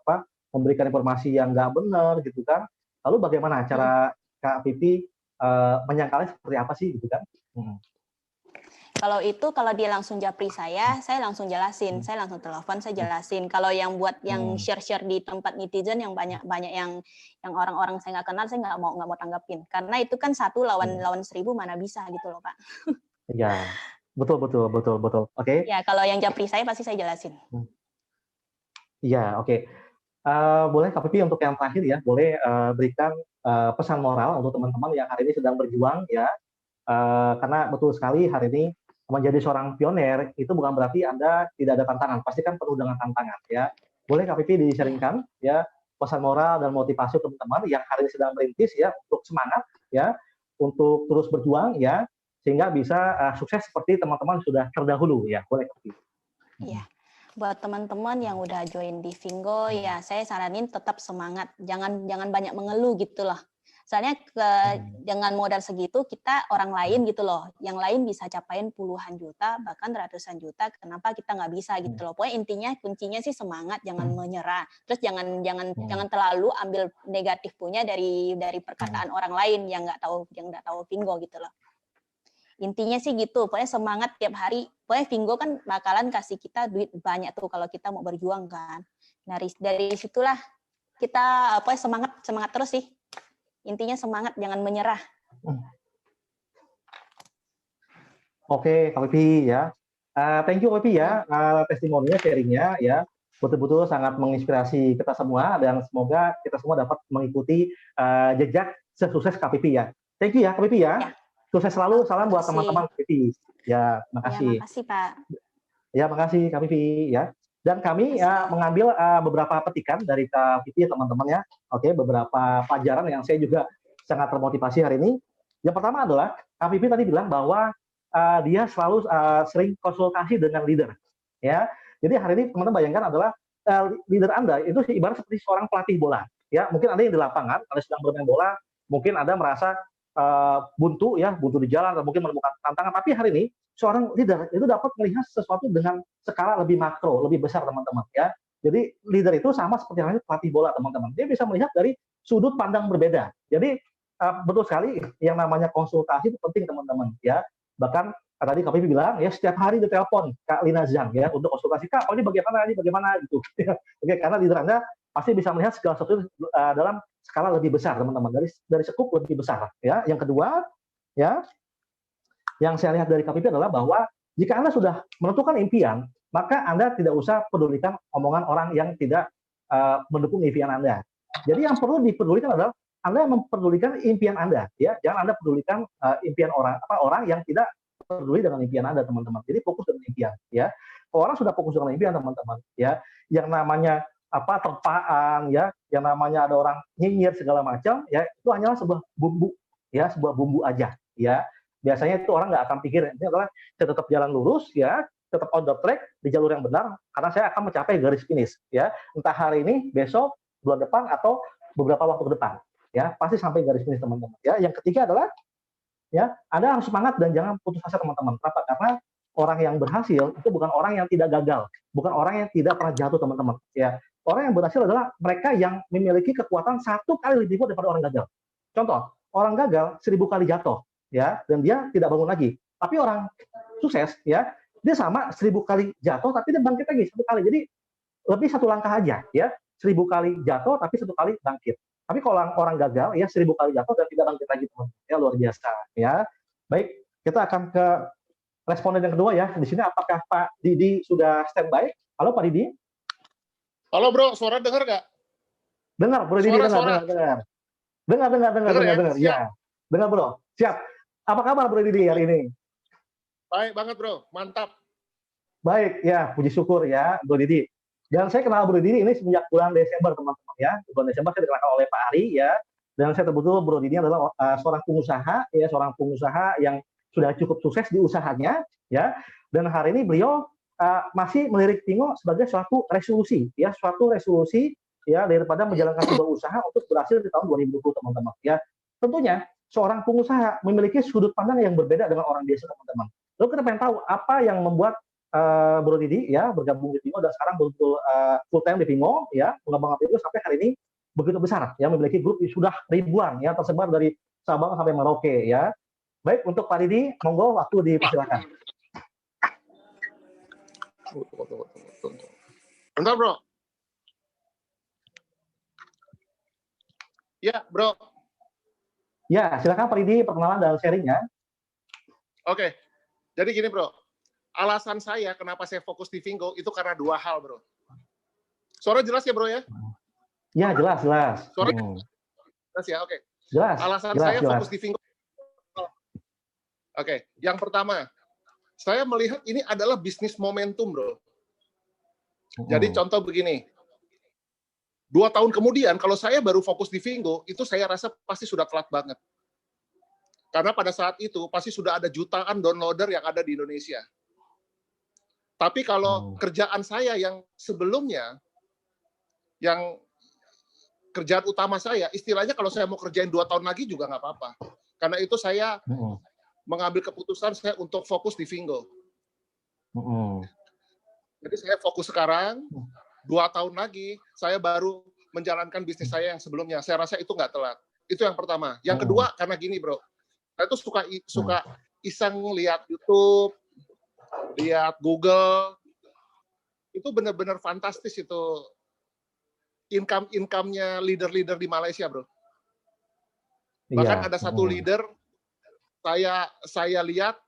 memberikan informasi yang nggak benar gitu kan. Lalu bagaimana cara Kak Vivi menyangkalnya seperti apa sih gitu kan? Kalau dia langsung japri saya langsung jelasin, saya langsung telepon, saya jelasin. Kalau yang buat yang share di tempat netizen yang banyak yang orang-orang saya nggak kenal, saya nggak mau tanggapin. Karena itu kan 1 lawan 1000 mana bisa gitu loh Pak. Iya, betul. Oke. Ya kalau yang japri saya pasti saya jelasin. Iya, oke. Boleh Kak Vivi untuk yang terakhir ya, boleh berikan pesan moral untuk teman-teman yang hari ini sedang berjuang ya. Karena betul sekali hari ini menjadi seorang pioner itu bukan berarti Anda tidak ada tantangan, pasti kan penuh dengan tantangan ya. Boleh Kak Vivi di-sharingkan ya pesan moral dan motivasi teman-teman yang hari ini sedang merintis ya untuk semangat ya, untuk terus berjuang ya sehingga bisa sukses seperti teman-teman sudah terdahulu ya. Boleh Kak Vivi. Iya. Buat teman-teman yang udah join di Vingo ya saya saranin tetap semangat, jangan banyak mengeluh gitu loh. Soalnya dengan modal segitu kita orang lain gitu loh, yang lain bisa capain puluhan juta bahkan ratusan juta, kenapa kita nggak bisa gitu loh. Pokoknya intinya kuncinya sih semangat, jangan menyerah, terus jangan terlalu ambil negatif punya dari perkataan orang lain yang nggak tahu Vingo gitu loh. Intinya sih gitu, pokoknya semangat tiap hari. Pokoknya Vingo kan bakalan kasih kita duit banyak tuh kalau kita mau berjuang kan. Dari situlah kita semangat terus sih. Intinya semangat, jangan menyerah. Oke, Kak Vivi ya. Thank you Kak Vivi ya, testimoninya, sharingnya ya. Betul-betul sangat menginspirasi kita semua dan semoga kita semua dapat mengikuti jejak sesukses Kak Vivi ya. Thank you ya Kak Vivi ya. Sukses selalu, salam buat teman-teman Kak Vivi. Ya, makasih. Ya, makasih Pak. Ya, makasih Kak Vivi ya. Dan kami mengambil beberapa petikan dari Kak Vivi teman-teman ya. Oke, beberapa pelajaran yang saya juga sangat termotivasi hari ini. Yang pertama adalah Kak Vivi tadi bilang bahwa dia selalu sering konsultasi dengan leader. Ya, jadi hari ini teman-teman bayangkan adalah leader Anda itu ibarat seperti seorang pelatih bola. Ya, mungkin Anda yang di lapangan, Anda sedang bermain bola, mungkin Anda merasa buntu di jalan atau mungkin menemukan tantangan. Tapi hari ini seorang leader itu dapat melihat sesuatu dengan skala lebih makro, lebih besar teman-teman ya. Jadi leader itu sama seperti halnya pelatih bola teman-teman. Dia bisa melihat dari sudut pandang berbeda. Jadi betul sekali yang namanya konsultasi itu penting teman-teman ya. Bahkan tadi Kak Vivi bilang ya setiap hari ditelepon Kak Lina Zhang ya untuk konsultasi. Kak, ini bagaimana gitu. Oke, karena leader Anda pasti bisa melihat segala sesuatu dalam skala lebih besar teman-teman, dari sekup lebih besar ya. Yang kedua ya, yang saya lihat dari Kak Vivi adalah bahwa jika Anda sudah menentukan impian, maka Anda tidak usah pedulikan omongan orang yang tidak mendukung impian Anda. Jadi yang perlu dipedulikan adalah Anda mempedulikan impian Anda, ya. Jangan Anda pedulikan impian orang yang tidak peduli dengan impian Anda, teman-teman. Jadi fokus dengan impian, ya. Kalau orang sudah fokus dengan impian, teman-teman, ya. Yang namanya terpaan, ya, yang namanya ada orang nyinyir segala macam, ya, itu hanyalah sebuah bumbu, ya, sebuah bumbu aja, ya. Biasanya itu orang nggak akan pikir, ini adalah saya tetap jalan lurus, ya, tetap on the track di jalur yang benar, karena saya akan mencapai garis finish, ya. Entah hari ini, besok, bulan depan, atau beberapa waktu ke depan, ya, pasti sampai garis finish, teman-teman. Ya, yang ketiga adalah, ya, Anda harus semangat dan jangan putus asa, teman-teman. Kenapa? Karena orang yang berhasil itu bukan orang yang tidak gagal, bukan orang yang tidak pernah jatuh, teman-teman. Ya, orang yang berhasil adalah mereka yang memiliki kekuatan 1 kali lebih kuat daripada orang gagal. Contoh, orang gagal 1000 kali jatuh, ya, dan dia tidak bangun lagi. Tapi orang sukses, ya, dia sama 1000 kali jatuh, tapi dia bangkit lagi 1 kali. Jadi lebih 1 langkah aja, ya, 1000 kali jatuh, tapi 1 kali bangkit. Tapi kalau orang gagal, ya 1000 kali jatuh dan tidak bangkit lagi, teman. Ya, luar biasa, ya. Baik, kita akan ke responden yang kedua, ya. Di sini apakah Pak Didi sudah standby? Halo, Pak Didi. Halo, Bro. Suara dengar nggak? Dengar, Bro Didi, dengar. Dengar. Ya, dengar, Bro. Siap. Apa kabar, Bro Didi, hari ini? Baik banget bro, mantap. Baik, ya puji syukur ya Bro Didi. Dan saya kenal Bro Didi ini semenjak bulan Desember teman-teman ya. Bulan Desember saya dikenalkan oleh Pak Ari ya. Dan saya betul Bro Didi adalah seorang pengusaha yang sudah cukup sukses di usahanya ya. Dan hari ini beliau masih melirik Pingo sebagai suatu resolusi ya daripada menjalankan sebuah usaha untuk berhasil di tahun 2020 teman-teman ya. Tentunya seorang pengusaha memiliki sudut pandang yang berbeda dengan orang biasa teman-teman. Lalu kita pengen tahu apa yang membuat Bro Didi ya bergabung di Pingo dan sekarang betul full time di Pingo ya, mengembangkan Pingo sampai hari ini begitu besar ya, memiliki grup sudah ribuan ya tersebar dari Sabang sampai Merauke ya. Baik, untuk Pak Didi monggo waktu dipersilakan. Bentar bro. Ya bro. Ya silakan Pak Didi perkenalan dan sharingnya. Oke, jadi gini bro. Alasan saya kenapa saya fokus di Fingo itu karena dua hal bro. Suara jelas ya bro ya? Ya jelas. Suara jelas ya, oke. Jelas. Alasan jelas, saya jelas. fokus di Fingo. Oke, yang pertama, saya melihat ini adalah bisnis momentum bro. Jadi contoh begini, 2 tahun kemudian kalau saya baru fokus di Fingo, itu saya rasa pasti sudah telat banget. Karena pada saat itu pasti sudah ada jutaan downloader yang ada di Indonesia. Tapi kalau kerjaan saya yang sebelumnya, yang kerjaan utama saya, istilahnya kalau saya mau kerjain 2 tahun lagi juga nggak apa-apa. Karena itu saya mengambil keputusan saya untuk fokus di Fingo. Jadi saya fokus sekarang, 2 tahun lagi, saya baru menjalankan bisnis saya yang sebelumnya. Saya rasa itu nggak telat. Itu yang pertama. Yang kedua, karena gini bro, saya tuh suka iseng lihat YouTube, lihat Google, itu benar-benar fantastis itu income-nya leader-leader di Malaysia, bro. Bahkan ada satu leader, saya lihat,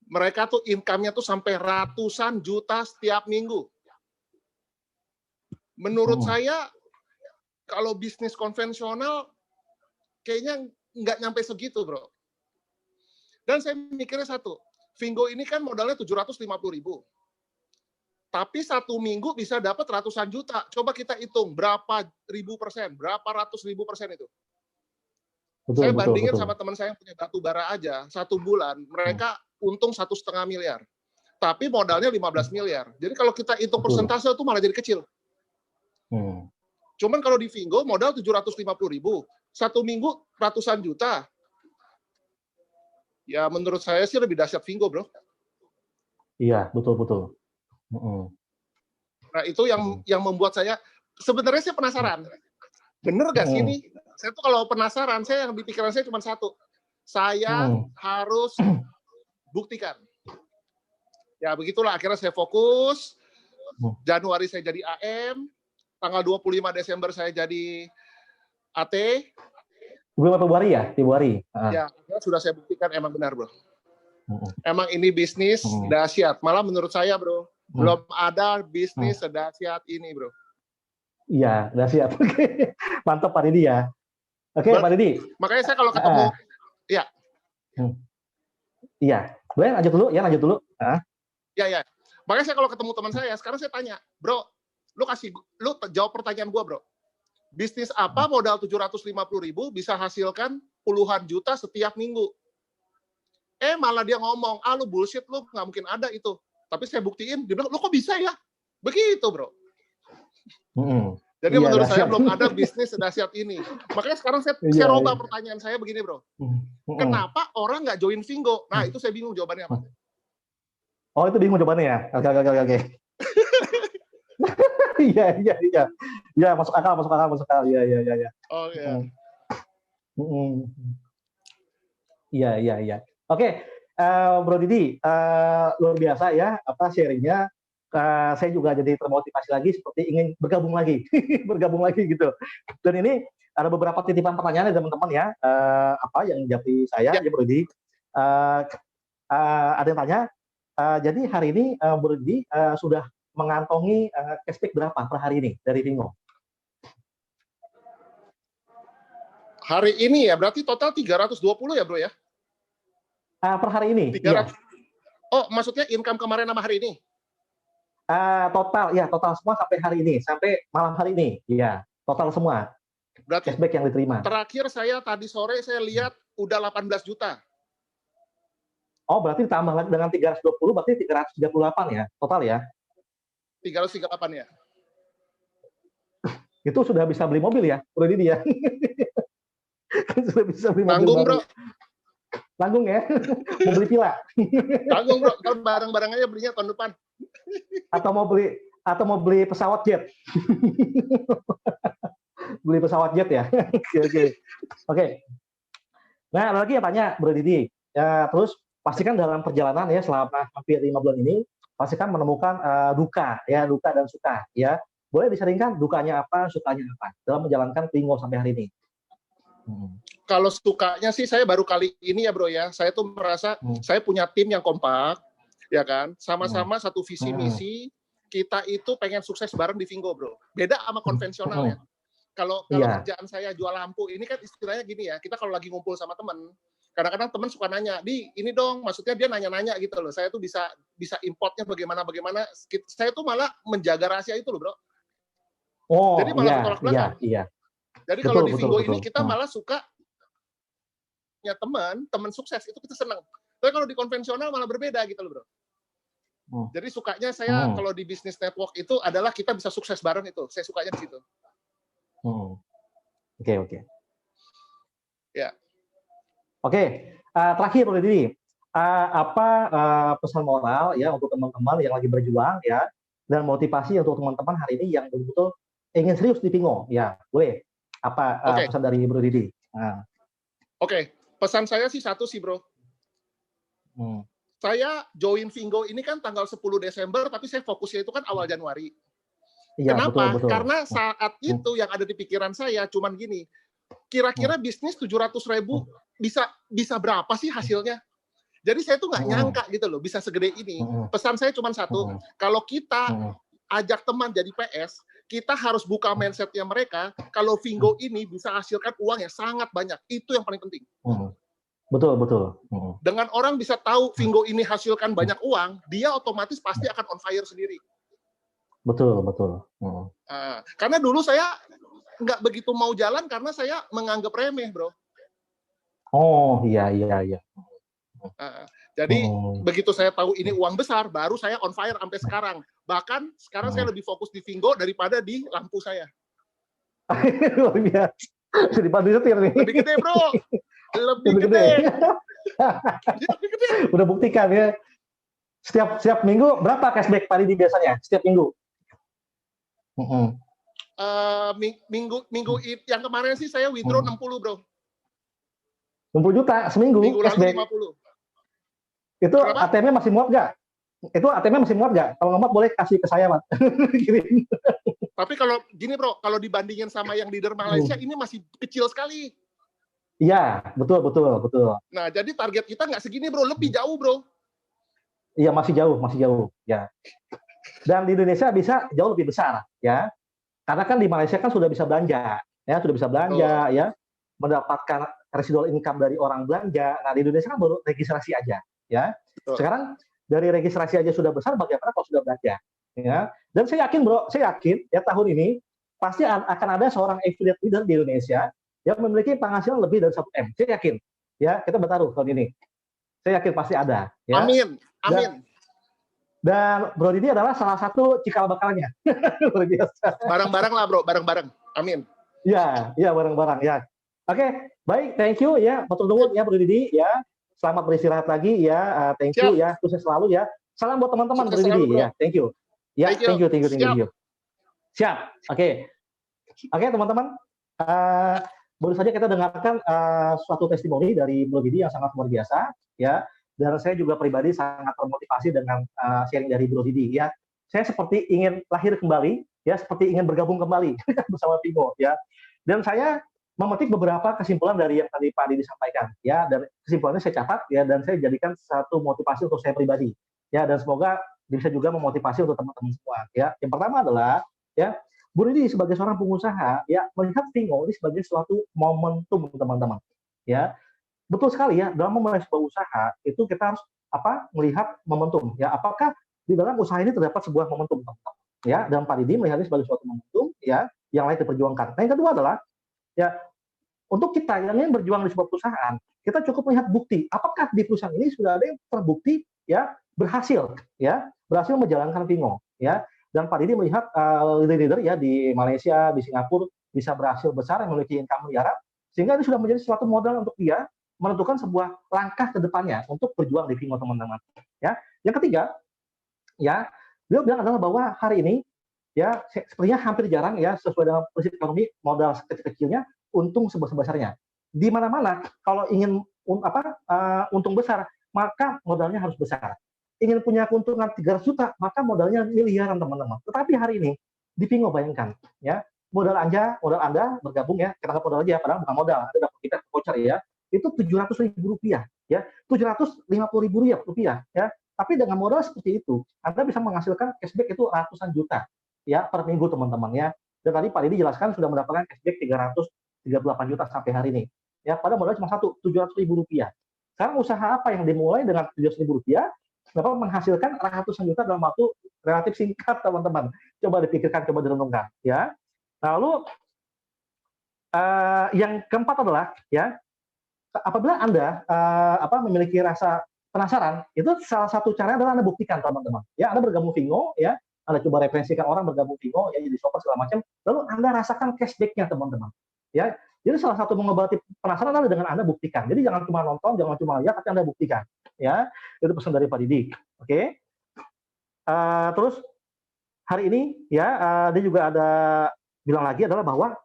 mereka tuh income-nya tuh sampai ratusan juta setiap minggu. Menurut saya, kalau bisnis konvensional, kayaknya nggak nyampe segitu, bro. Dan saya mikirnya satu, Fingo ini kan modalnya 750.000. Tapi 1 minggu bisa dapat ratusan juta. Coba kita hitung berapa ribu persen, berapa ratus ribu persen itu. Saya bandingin sama teman saya yang punya batu bara aja, 1 bulan mereka untung 1,5 miliar. Tapi modalnya 15 miliar. Jadi kalau kita hitung persentase itu malah jadi kecil. Cuman kalau di Fingo modal 750.000, 1 minggu ratusan juta. Ya menurut saya sih lebih dahsyat Fingo, bro. Iya, betul. Nah itu yang membuat saya, sebenarnya saya penasaran. Bener gak sih ini? Saya tuh kalau penasaran, saya yang di pikiran saya cuma satu. Saya harus buktikan. Ya begitulah, akhirnya saya fokus. Januari saya jadi AM. Tanggal 25 Desember saya jadi AT. Februari ya? Februari. Ya, sudah saya buktikan emang benar, bro. Emang ini bisnis dahsyat. Malah menurut saya, bro, belum ada bisnis sedahsyat ini, bro. Iya, dahsyat. Oke. Mantap Pak Didi ya. Oke, Pak Didi. Makanya saya kalau ketemu, ya. Iya. Boleh lanjut dulu. Ya. Makanya saya kalau ketemu teman saya, sekarang saya tanya, bro, lu jawab pertanyaan gua, bro. Bisnis apa modal 750.000 bisa hasilkan puluhan juta setiap minggu? Malah dia ngomong, lu bullshit, lu nggak mungkin ada itu. Tapi saya buktiin, dia bilang, lu kok bisa ya? Begitu, bro. Jadi menurut saya belum ada bisnis sedahsyat ini. Makanya sekarang saya rubah pertanyaan saya begini, bro. Kenapa orang nggak join Fingo? Nah, itu saya bingung jawabannya apa. Oh, itu bingung jawabannya ya? Oke. Iya. Ya, masuk akal. Iya. Oh, iya. Iya. Oke, Bro Didi, luar biasa ya sharingnya. Saya juga jadi termotivasi lagi seperti ingin bergabung lagi gitu. Dan ini ada beberapa titipan pertanyaan dari teman-teman ya, yang jadi saya, Bro Didi. Ada yang tanya, jadi hari ini Bro Didi sudah mengantongi cashback berapa per hari ini dari Fingo? Hari ini ya, berarti total 320 ya, bro ya? Per hari ini. 300. Iya. Oh, maksudnya income kemarin sama hari ini? Total semua sampai hari ini, sampai malam hari ini. Iya, total semua. Berarti cashback yang diterima. Terakhir saya tadi sore saya lihat udah 18 juta. Oh, berarti ditambah dengan 320 berarti 338 ya, total ya? 338 ya. Itu sudah bisa beli mobil ya, udah ini dia. Sudah bisa beli mobil. Tanggung, Bro. Tanggung ya, mau beli villa. Tanggung, Bro, kalau barang-barang aja belinya tahun depan. Atau mau beli pesawat jet. Beli pesawat jet ya. Oke. Nah, ada lagi yang tanya, Bro Didi. Ya, terus pastikan dalam perjalanan ya selama hampir 5 bulan ini pastikan menemukan duka dan suka ya. Boleh disaringkan dukanya apa, sukanya apa dalam menjalankan Pingo sampai hari ini. Kalau sukanya sih saya baru kali ini ya Bro ya. Saya tuh merasa saya punya tim yang kompak ya kan. Sama-sama satu visi misi. Kita itu pengen sukses bareng di Pingo, Bro. Beda sama konvensional ya. Kalau kerjaan saya jual lampu, ini kan istilahnya gini ya, kita kalau lagi ngumpul sama teman, kadang-kadang teman suka nanya, di ini dong, maksudnya dia nanya-nanya gitu loh, saya tuh bisa importnya bagaimana, saya tuh malah menjaga rahasia itu loh, Bro. Oh, jadi malah bertolak belakang. Iya. Jadi kalau di Pingo ini kita malah suka punya teman sukses, itu kita senang. Tapi kalau di konvensional malah berbeda gitu loh, Bro. Jadi sukanya saya kalau di bisnis network itu adalah kita bisa sukses bareng itu. Saya sukanya di situ. Oke. Ya. Oke. Terakhir Bro Didi, apa pesan moral ya untuk teman-teman yang lagi berjuang ya dan motivasi untuk teman-teman hari ini yang betul-betul ingin serius di Pingo ya, boleh? Apa pesan dari Bro Didi? Oke. Pesan saya sih satu sih Bro. Saya join Pingo ini kan tanggal 10 Desember, tapi saya fokusnya itu kan awal Januari. Ya, kenapa? betul. Karena saat itu yang ada di pikiran saya cuman gini, kira-kira bisnis 700.000 bisa berapa sih hasilnya? Jadi saya tuh nggak nyangka gitu loh, bisa segede ini. Pesan saya cuma satu, kalau kita ajak teman jadi PS, kita harus buka mindsetnya mereka, kalau Pingo ini bisa hasilkan uang yang sangat banyak. Itu yang paling penting. Betul. Dengan orang bisa tahu Pingo ini hasilkan banyak uang, dia otomatis pasti akan on fire sendiri. Betul. Karena dulu saya nggak begitu mau jalan karena saya menganggap remeh, Bro. Oh, iya. Jadi begitu saya tahu ini uang besar, baru saya on fire sampai sekarang. Bahkan sekarang saya lebih fokus di Pingo daripada di lampu saya. Luar biasa. Jadi pandu setir nih. Lebih gede, Bro. Lebih gede. Udah buktikan ya. Setiap minggu berapa cashback Pak Didi biasanya? Setiap minggu? Minggu yang kemarin sih saya withdraw 60, Bro. 60 juta seminggu. Minggu lalu cashback. 50. Itu ATM-nya masih muat nggak? Kalau nggak muat boleh kasih ke saya, Mas. Tapi kalau gini, Bro, kalau dibandingin sama yang leader Malaysia ini masih kecil sekali. Iya, betul. Nah, jadi target kita nggak segini, Bro, lebih jauh, Bro. Iya, masih jauh, ya. Dan di Indonesia bisa jauh lebih besar, ya. Karena kan di Malaysia kan sudah bisa belanja, ya, mendapatkan residual income dari orang belanja. Nah, di Indonesia kan baru registrasi aja, ya. Sekarang dari registrasi aja sudah besar, bagaimana kalau sudah belanja, ya. Dan saya yakin, Bro, ya tahun ini pasti akan ada seorang affiliate leader di Indonesia yang memiliki penghasilan lebih dari 1 M. Saya yakin, ya, kita bertaruh tahun ini. Saya yakin pasti ada. Ya. Amin. Dan Bro Didi adalah salah satu cikal bakalnya. Luar biasa. Bareng-bareng lah, Bro. Bareng-bareng. Amin. Ya, bareng-bareng ya. Oke, baik. Thank you ya. Matur nuwun ya Bro Didi ya. Selamat beristirahat lagi ya. Thank you ya. Sukses selalu ya. Salam buat teman-teman Bro Didi ya. Thank you. Ya, thank you. Siap. Oke, teman-teman. Baru saja kita dengarkan suatu testimoni dari Bro Didi yang sangat luar biasa ya. Dan saya juga pribadi sangat termotivasi dengan sharing dari Bro Didi ya. Saya seperti ingin lahir kembali ya, seperti ingin bergabung kembali bersama Pingo ya. Dan saya memetik beberapa kesimpulan dari yang tadi Pak Didi sampaikan ya, dan kesimpulannya saya catat ya, dan saya jadikan satu motivasi untuk saya pribadi ya, dan semoga bisa juga memotivasi untuk teman-teman semua ya. Yang pertama adalah ya, Bro Didi sebagai seorang pengusaha ya melihat Pingo ini sebagai suatu momentum teman-teman ya. betul sekali ya, dalam memulai sebuah usaha itu kita harus melihat momentum ya, apakah di dalam usaha ini terdapat sebuah momentum ya, dan Pak Didi melihatnya sebagai suatu momentum ya yang layak diperjuangkan. Nah, yang kedua adalah ya, untuk kita yang ingin berjuang di sebuah perusahaan, kita cukup melihat bukti apakah di perusahaan ini sudah ada yang terbukti ya berhasil menjalankan Vingo ya. Dan Pak Didi melihat leader-leader ya di Malaysia, di Singapura bisa berhasil besar yang memiliki income miliaran, sehingga ini sudah menjadi suatu modal untuk dia menentukan sebuah langkah ke depannya untuk berjuang di Vingo, teman-teman. Ya, yang ketiga, ya, beliau bilang adalah bahwa hari ini, ya, sepertinya hampir jarang ya sesuai dengan prinsip ekonomi modal sekecil-kecilnya, untung sebesar-besarnya. Di mana-mana kalau ingin untung besar, maka modalnya harus besar. Ingin punya keuntungan 300 juta, maka modalnya miliaran, teman-teman. Tetapi hari ini di Vingo, bayangkan, ya, modal Anda bergabung ya, kita modal aja, padahal bukan modal, Anda dapat tiket voucher ya, itu Rp700.000 ya, Rp750.000 ya. Tapi dengan modal seperti itu, Anda bisa menghasilkan cashback itu ratusan juta ya per minggu, teman-teman ya. Dan tadi Pak Didi jelaskan sudah mendapatkan cashback 338 juta sampai hari ini. Ya, pada modal cuma satu, Rp700.000. Sekarang usaha apa yang dimulai dengan Rp700.000 dapat menghasilkan ratusan juta dalam waktu relatif singkat, teman-teman. Coba dipikirkan, coba direnungkan ya. Lalu yang keempat adalah ya, apabila Anda memiliki rasa penasaran, itu salah satu caranya adalah Anda buktikan, teman-teman. Ya, Anda bergabung Vingo, ya, Anda coba referensikan orang bergabung Vingo, ya, jadi shopper segala macam, lalu Anda rasakan cashback-nya, teman-teman. Ya, jadi salah satu mengobati penasaran adalah dengan Anda buktikan. Jadi jangan cuma nonton, jangan cuma lihat, tapi Anda buktikan. Ya, itu pesan dari Pak Didi. Oke. Terus hari ini, ya, dia juga ada bilang lagi adalah bahwa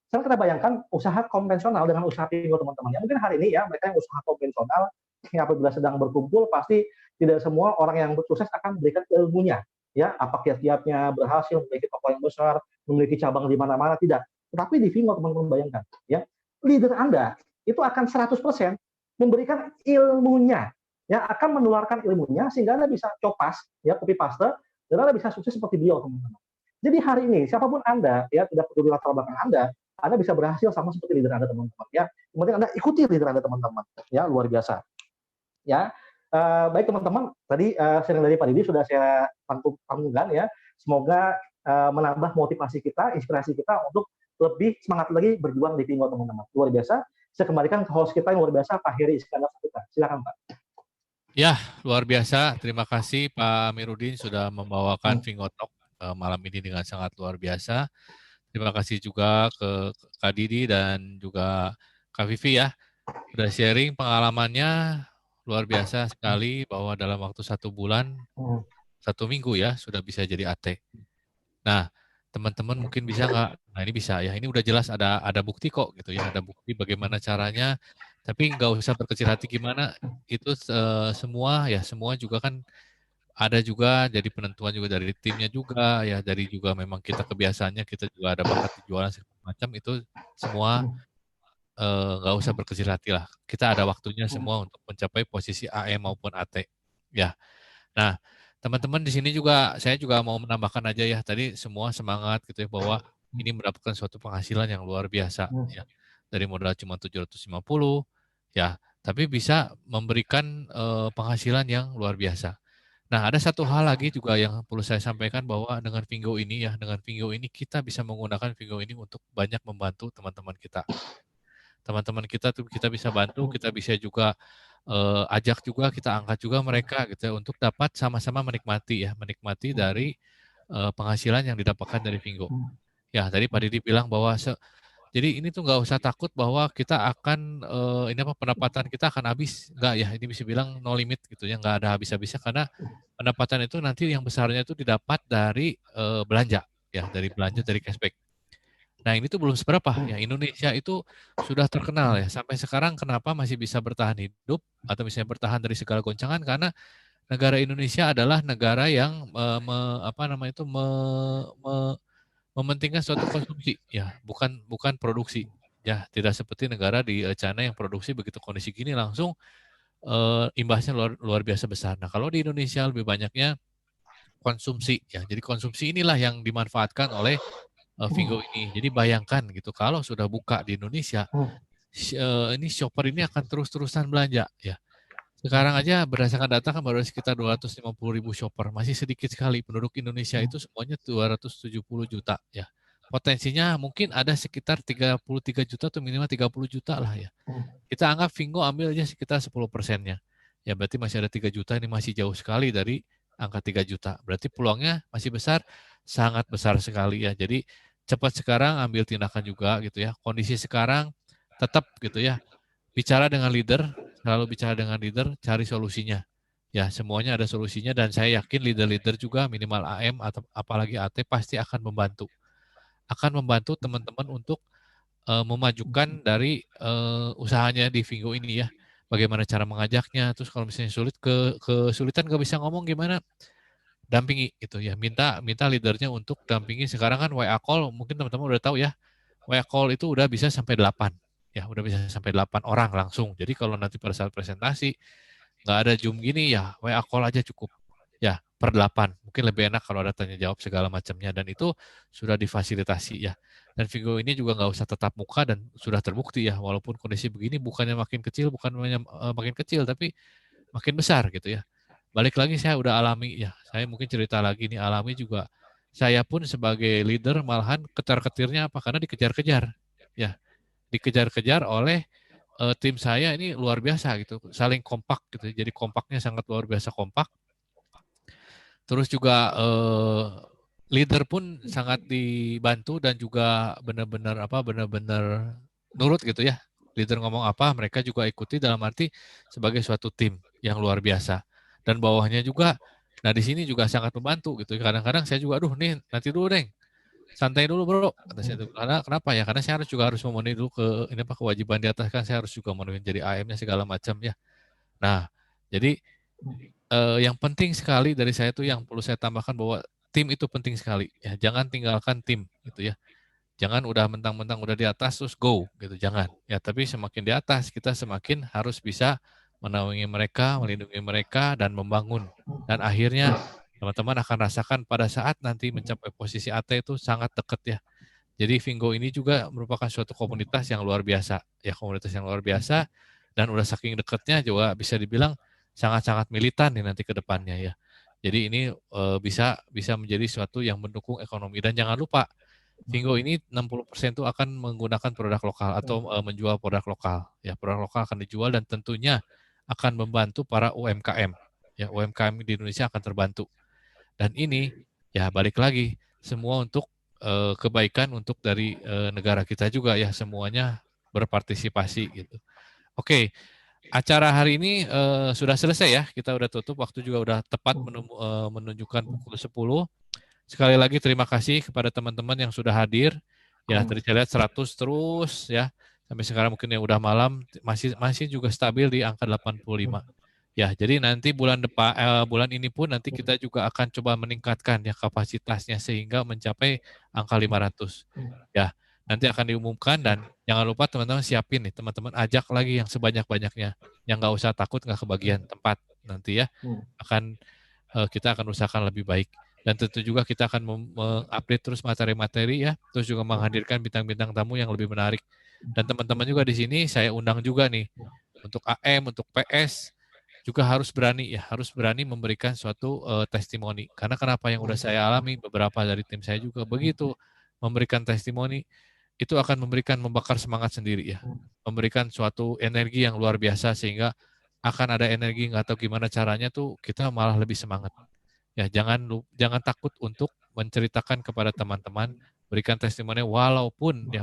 sekarang kita bayangkan usaha konvensional dengan usaha Vingo, teman-teman. Ya, mungkin hari ini ya mereka yang usaha konvensional yang apabila sedang berkumpul pasti tidak semua orang yang sukses akan memberikan ilmunya. Ya, apa kiat-kiatnya berhasil memiliki toko yang besar, memiliki cabang di mana-mana, tidak. Tetapi di Vingo, teman-teman bayangkan, ya, leader Anda itu akan 100% memberikan ilmunya, ya, akan menularkan ilmunya sehingga Anda bisa copas, ya, copy paste, dan Anda bisa sukses seperti beliau, teman-teman. Jadi hari ini siapapun Anda, ya, tidak peduli latar belakang Anda bisa berhasil sama seperti leader Anda, teman-teman. Ya, kemudian Anda ikuti leader Anda, teman-teman. Ya, luar biasa. Ya, baik teman-teman. Tadi sharing dari Pak Didi sudah saya panggungkan ya. Semoga menambah motivasi kita, inspirasi kita untuk lebih semangat lagi berjuang di Vingo, teman-teman. Luar biasa. Saya kembalikan ke host kita yang luar biasa, Pak Heri Iskandar Saputra. Silakan, Pak. Ya, luar biasa. Terima kasih Pak Amiruddin sudah membawakan Vingo Talk malam ini dengan sangat luar biasa. Terima kasih juga ke Kak Didi dan juga Kak Vivi ya. Sudah sharing pengalamannya luar biasa sekali bahwa dalam waktu 1 bulan, 1 minggu ya, sudah bisa jadi AT. Nah, teman-teman mungkin bisa nggak? Nah, ini bisa ya. Ini udah jelas ada bukti kok gitu ya. Ada bukti bagaimana caranya. Tapi nggak usah berkecil hati gimana. Itu semua juga kan ada juga jadi penentuan juga dari timnya juga ya, dari juga memang kita kebiasaannya kita juga ada bakat di jualan segala macam, itu semua nggak usah berkecil hati lah. Kita ada waktunya semua untuk mencapai posisi AE maupun AT ya. Nah, teman-teman di sini juga saya juga mau menambahkan aja ya, tadi semua semangat gitu ya bahwa ini mendapatkan suatu penghasilan yang luar biasa ya. Dari modal cuma 750 ya, tapi bisa memberikan penghasilan yang luar biasa. Nah, ada satu hal lagi juga yang perlu saya sampaikan bahwa dengan Vingo ini ya, dengan Vingo ini kita bisa menggunakan Vingo ini untuk banyak membantu teman-teman kita. Teman-teman kita tuh kita bisa bantu, kita bisa juga ajak juga, kita angkat juga mereka gitu ya, untuk dapat sama-sama menikmati dari penghasilan yang didapatkan dari Vingo. Ya, tadi Pak Didi bilang bahwa jadi ini tuh nggak usah takut bahwa kita akan pendapatan kita akan habis, nggak ya, ini bisa bilang no limit gitu ya, nggak ada habis-habisnya karena pendapatan itu nanti yang besarnya itu didapat dari belanja ya, dari cashback. Nah, ini tuh belum seberapa ya, Indonesia itu sudah terkenal ya sampai sekarang kenapa masih bisa bertahan hidup atau misalnya bertahan dari segala goncangan, karena negara Indonesia adalah negara yang mementingkan suatu konsumsi ya, bukan produksi ya, tidak seperti negara di China yang produksi begitu kondisi gini langsung imbasnya luar biasa besar. Nah, kalau di Indonesia lebih banyaknya konsumsi ya, jadi konsumsi inilah yang dimanfaatkan oleh Vingo ini. Jadi bayangkan gitu kalau sudah buka di Indonesia, ini shopper ini akan terus-terusan belanja ya. Sekarang aja berdasarkan data kan baru sekitar 250.000 shopper, masih sedikit sekali. Penduduk Indonesia itu semuanya 270 juta ya. Potensinya mungkin ada sekitar 33 juta atau minimal 30 juta lah ya. Kita anggap Vingo ambil aja sekitar 10%-nya. Ya berarti masih ada 3 juta, ini masih jauh sekali dari angka 3 juta. Berarti peluangnya masih besar, sangat besar sekali ya. Jadi cepat sekarang ambil tindakan juga gitu ya. Kondisi sekarang tetap gitu ya. Bicara dengan leader, selalu bicara dengan leader, cari solusinya. Ya, semuanya ada solusinya dan saya yakin leader-leader juga minimal AM atau apalagi AT pasti akan membantu. Akan membantu teman-teman untuk memajukan dari usahanya di Vingo ini ya. Bagaimana cara mengajaknya, terus kalau misalnya sulit kesulitan gak bisa ngomong gimana, dampingi gitu ya. Minta leadernya untuk dampingi. Sekarang kan WA call mungkin teman-teman udah tahu ya. WA call itu udah bisa sampai 8. Ya, udah bisa sampai 8 orang langsung. Jadi kalau nanti pada saat presentasi nggak ada Zoom gini ya, WA call aja cukup. Ya, per 8. Mungkin lebih enak kalau ada tanya jawab segala macamnya dan itu sudah difasilitasi ya. Dan Vingo ini juga nggak usah tetap muka dan sudah terbukti ya, walaupun kondisi begini bukannya makin kecil, makin kecil tapi makin besar gitu ya. Balik lagi saya udah alami ya. Saya mungkin cerita lagi nih, alami juga. Saya pun sebagai leader malahan ketar-ketirnya apa? Karena dikejar-kejar. Ya, dikejar-kejar oleh tim saya ini luar biasa gitu, saling kompak gitu. Jadi kompaknya sangat luar biasa kompak. Terus juga leader pun sangat dibantu dan juga benar-benar nurut gitu ya. Leader ngomong apa, mereka juga ikuti dalam arti sebagai suatu tim yang luar biasa. Dan bawahnya juga, nah di sini juga sangat membantu gitu. Kadang-kadang saya juga, aduh nih nanti dulu Deng, santai dulu bro, kata saya itu. Karena kenapa ya? Karena saya harus memenuhi dulu kewajiban di atas kan, saya harus juga memenuhi jadi AM-nya segala macam ya. Nah, jadi yang penting sekali dari saya itu yang perlu saya tambahkan bahwa tim itu penting sekali ya. Jangan tinggalkan tim gitu ya. Jangan udah mentang-mentang udah di atas terus go gitu, jangan. Ya, tapi semakin di atas kita semakin harus bisa menaungi mereka, melindungi mereka dan membangun. Dan akhirnya teman-teman akan rasakan pada saat nanti mencapai posisi AT itu sangat dekat ya. Jadi Vingo ini juga merupakan suatu komunitas yang luar biasa. Ya, komunitas yang luar biasa dan udah saking dekatnya juga bisa dibilang sangat-sangat militan nih nanti ke depannya ya. Jadi ini bisa menjadi suatu yang mendukung ekonomi. Dan jangan lupa, Vingo ini 60% itu akan menggunakan produk lokal atau menjual produk lokal. Ya, produk lokal akan dijual dan tentunya akan membantu para UMKM. Ya, UMKM di Indonesia akan terbantu. Dan ini ya balik lagi semua untuk kebaikan untuk dari negara kita juga ya, semuanya berpartisipasi gitu. Oke, acara hari ini sudah selesai ya, kita udah tutup, waktu juga udah tepat menunjukkan pukul 10. Sekali lagi terima kasih kepada teman-teman yang sudah hadir. Ya, tadi saya lihat 100 terus ya. Sampai sekarang mungkin yang udah malam masih juga stabil di angka 85. Ya, jadi nanti bulan ini pun nanti kita juga akan coba meningkatkan ya kapasitasnya sehingga mencapai angka 500. Ya, nanti akan diumumkan dan jangan lupa teman-teman siapin nih, teman-teman ajak lagi yang sebanyak-banyaknya. Yang nggak usah takut nggak kebagian tempat nanti ya. Kita akan usahakan lebih baik. Dan tentu juga kita akan mengupdate terus materi-materi ya, terus juga menghadirkan bintang-bintang tamu yang lebih menarik. Dan teman-teman juga di sini saya undang juga nih untuk AM, untuk PS juga harus berani memberikan suatu testimoni. Karena kenapa yang udah saya alami, beberapa dari tim saya juga begitu memberikan testimoni, itu akan membakar semangat sendiri ya, memberikan suatu energi yang luar biasa sehingga akan ada energi nggak tahu gimana caranya tuh kita malah lebih semangat. Ya, jangan takut untuk menceritakan kepada teman-teman, berikan testimoni walaupun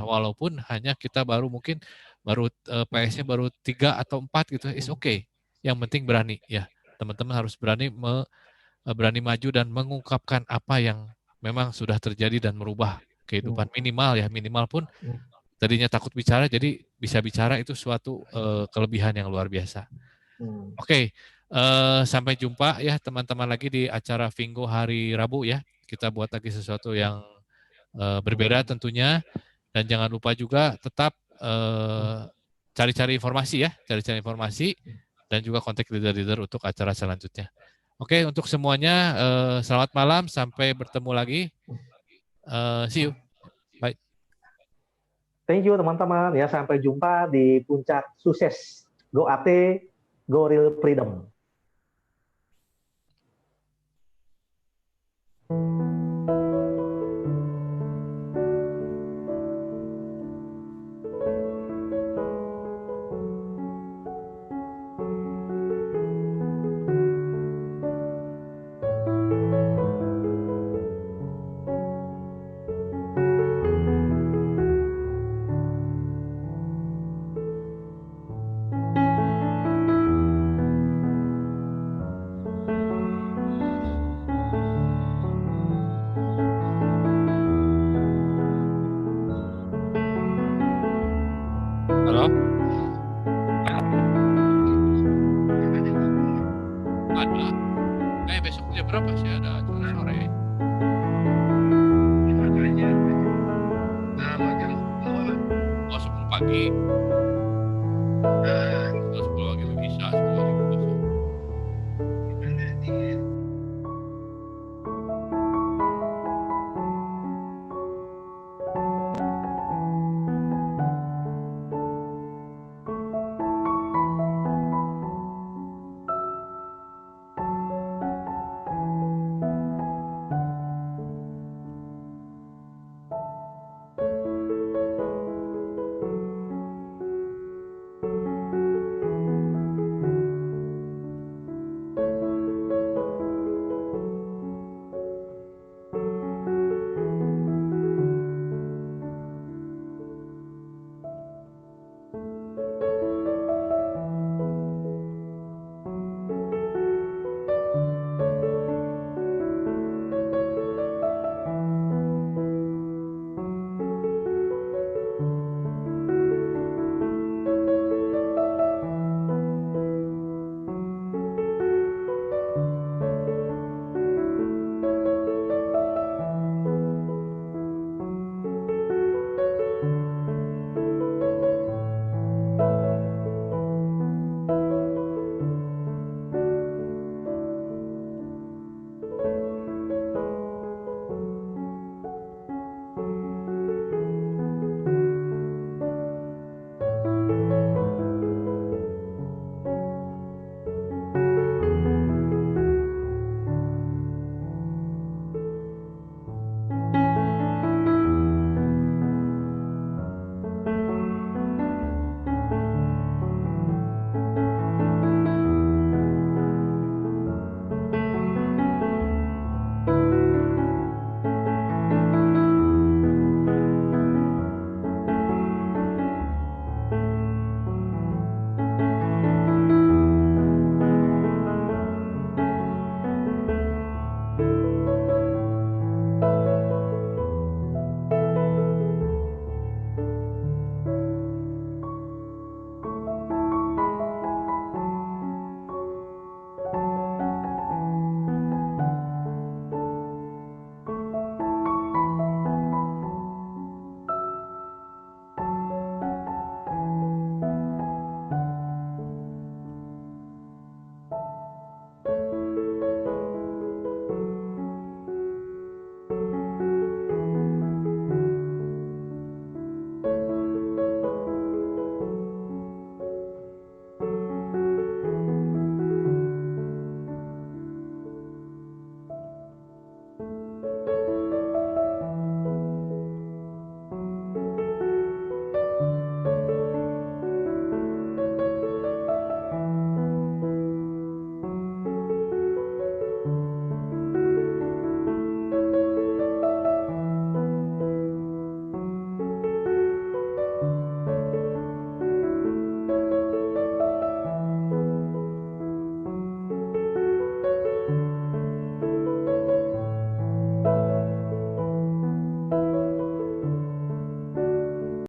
hanya kita mungkin baru PS-nya baru 3 atau 4 gitu, is okay. Yang penting berani ya. Teman-teman harus berani maju dan mengungkapkan apa yang memang sudah terjadi dan merubah kehidupan minimal pun tadinya takut bicara jadi bisa bicara, itu suatu kelebihan yang luar biasa. Oke. Sampai jumpa ya teman-teman lagi di acara Vingo hari Rabu ya. Kita buat lagi sesuatu yang berbeda tentunya. Dan jangan lupa juga tetap cari-cari informasi ya. Cari-cari informasi dan juga kontak leader-leader untuk acara selanjutnya. Oke, untuk semuanya selamat malam. Sampai bertemu lagi. See you. Bye. Thank you teman-teman ya, sampai jumpa di puncak sukses. Go AT, go real freedom. Halo? Ada. Besok jam berapa sih ada acara sore? Oh, 10 pagi.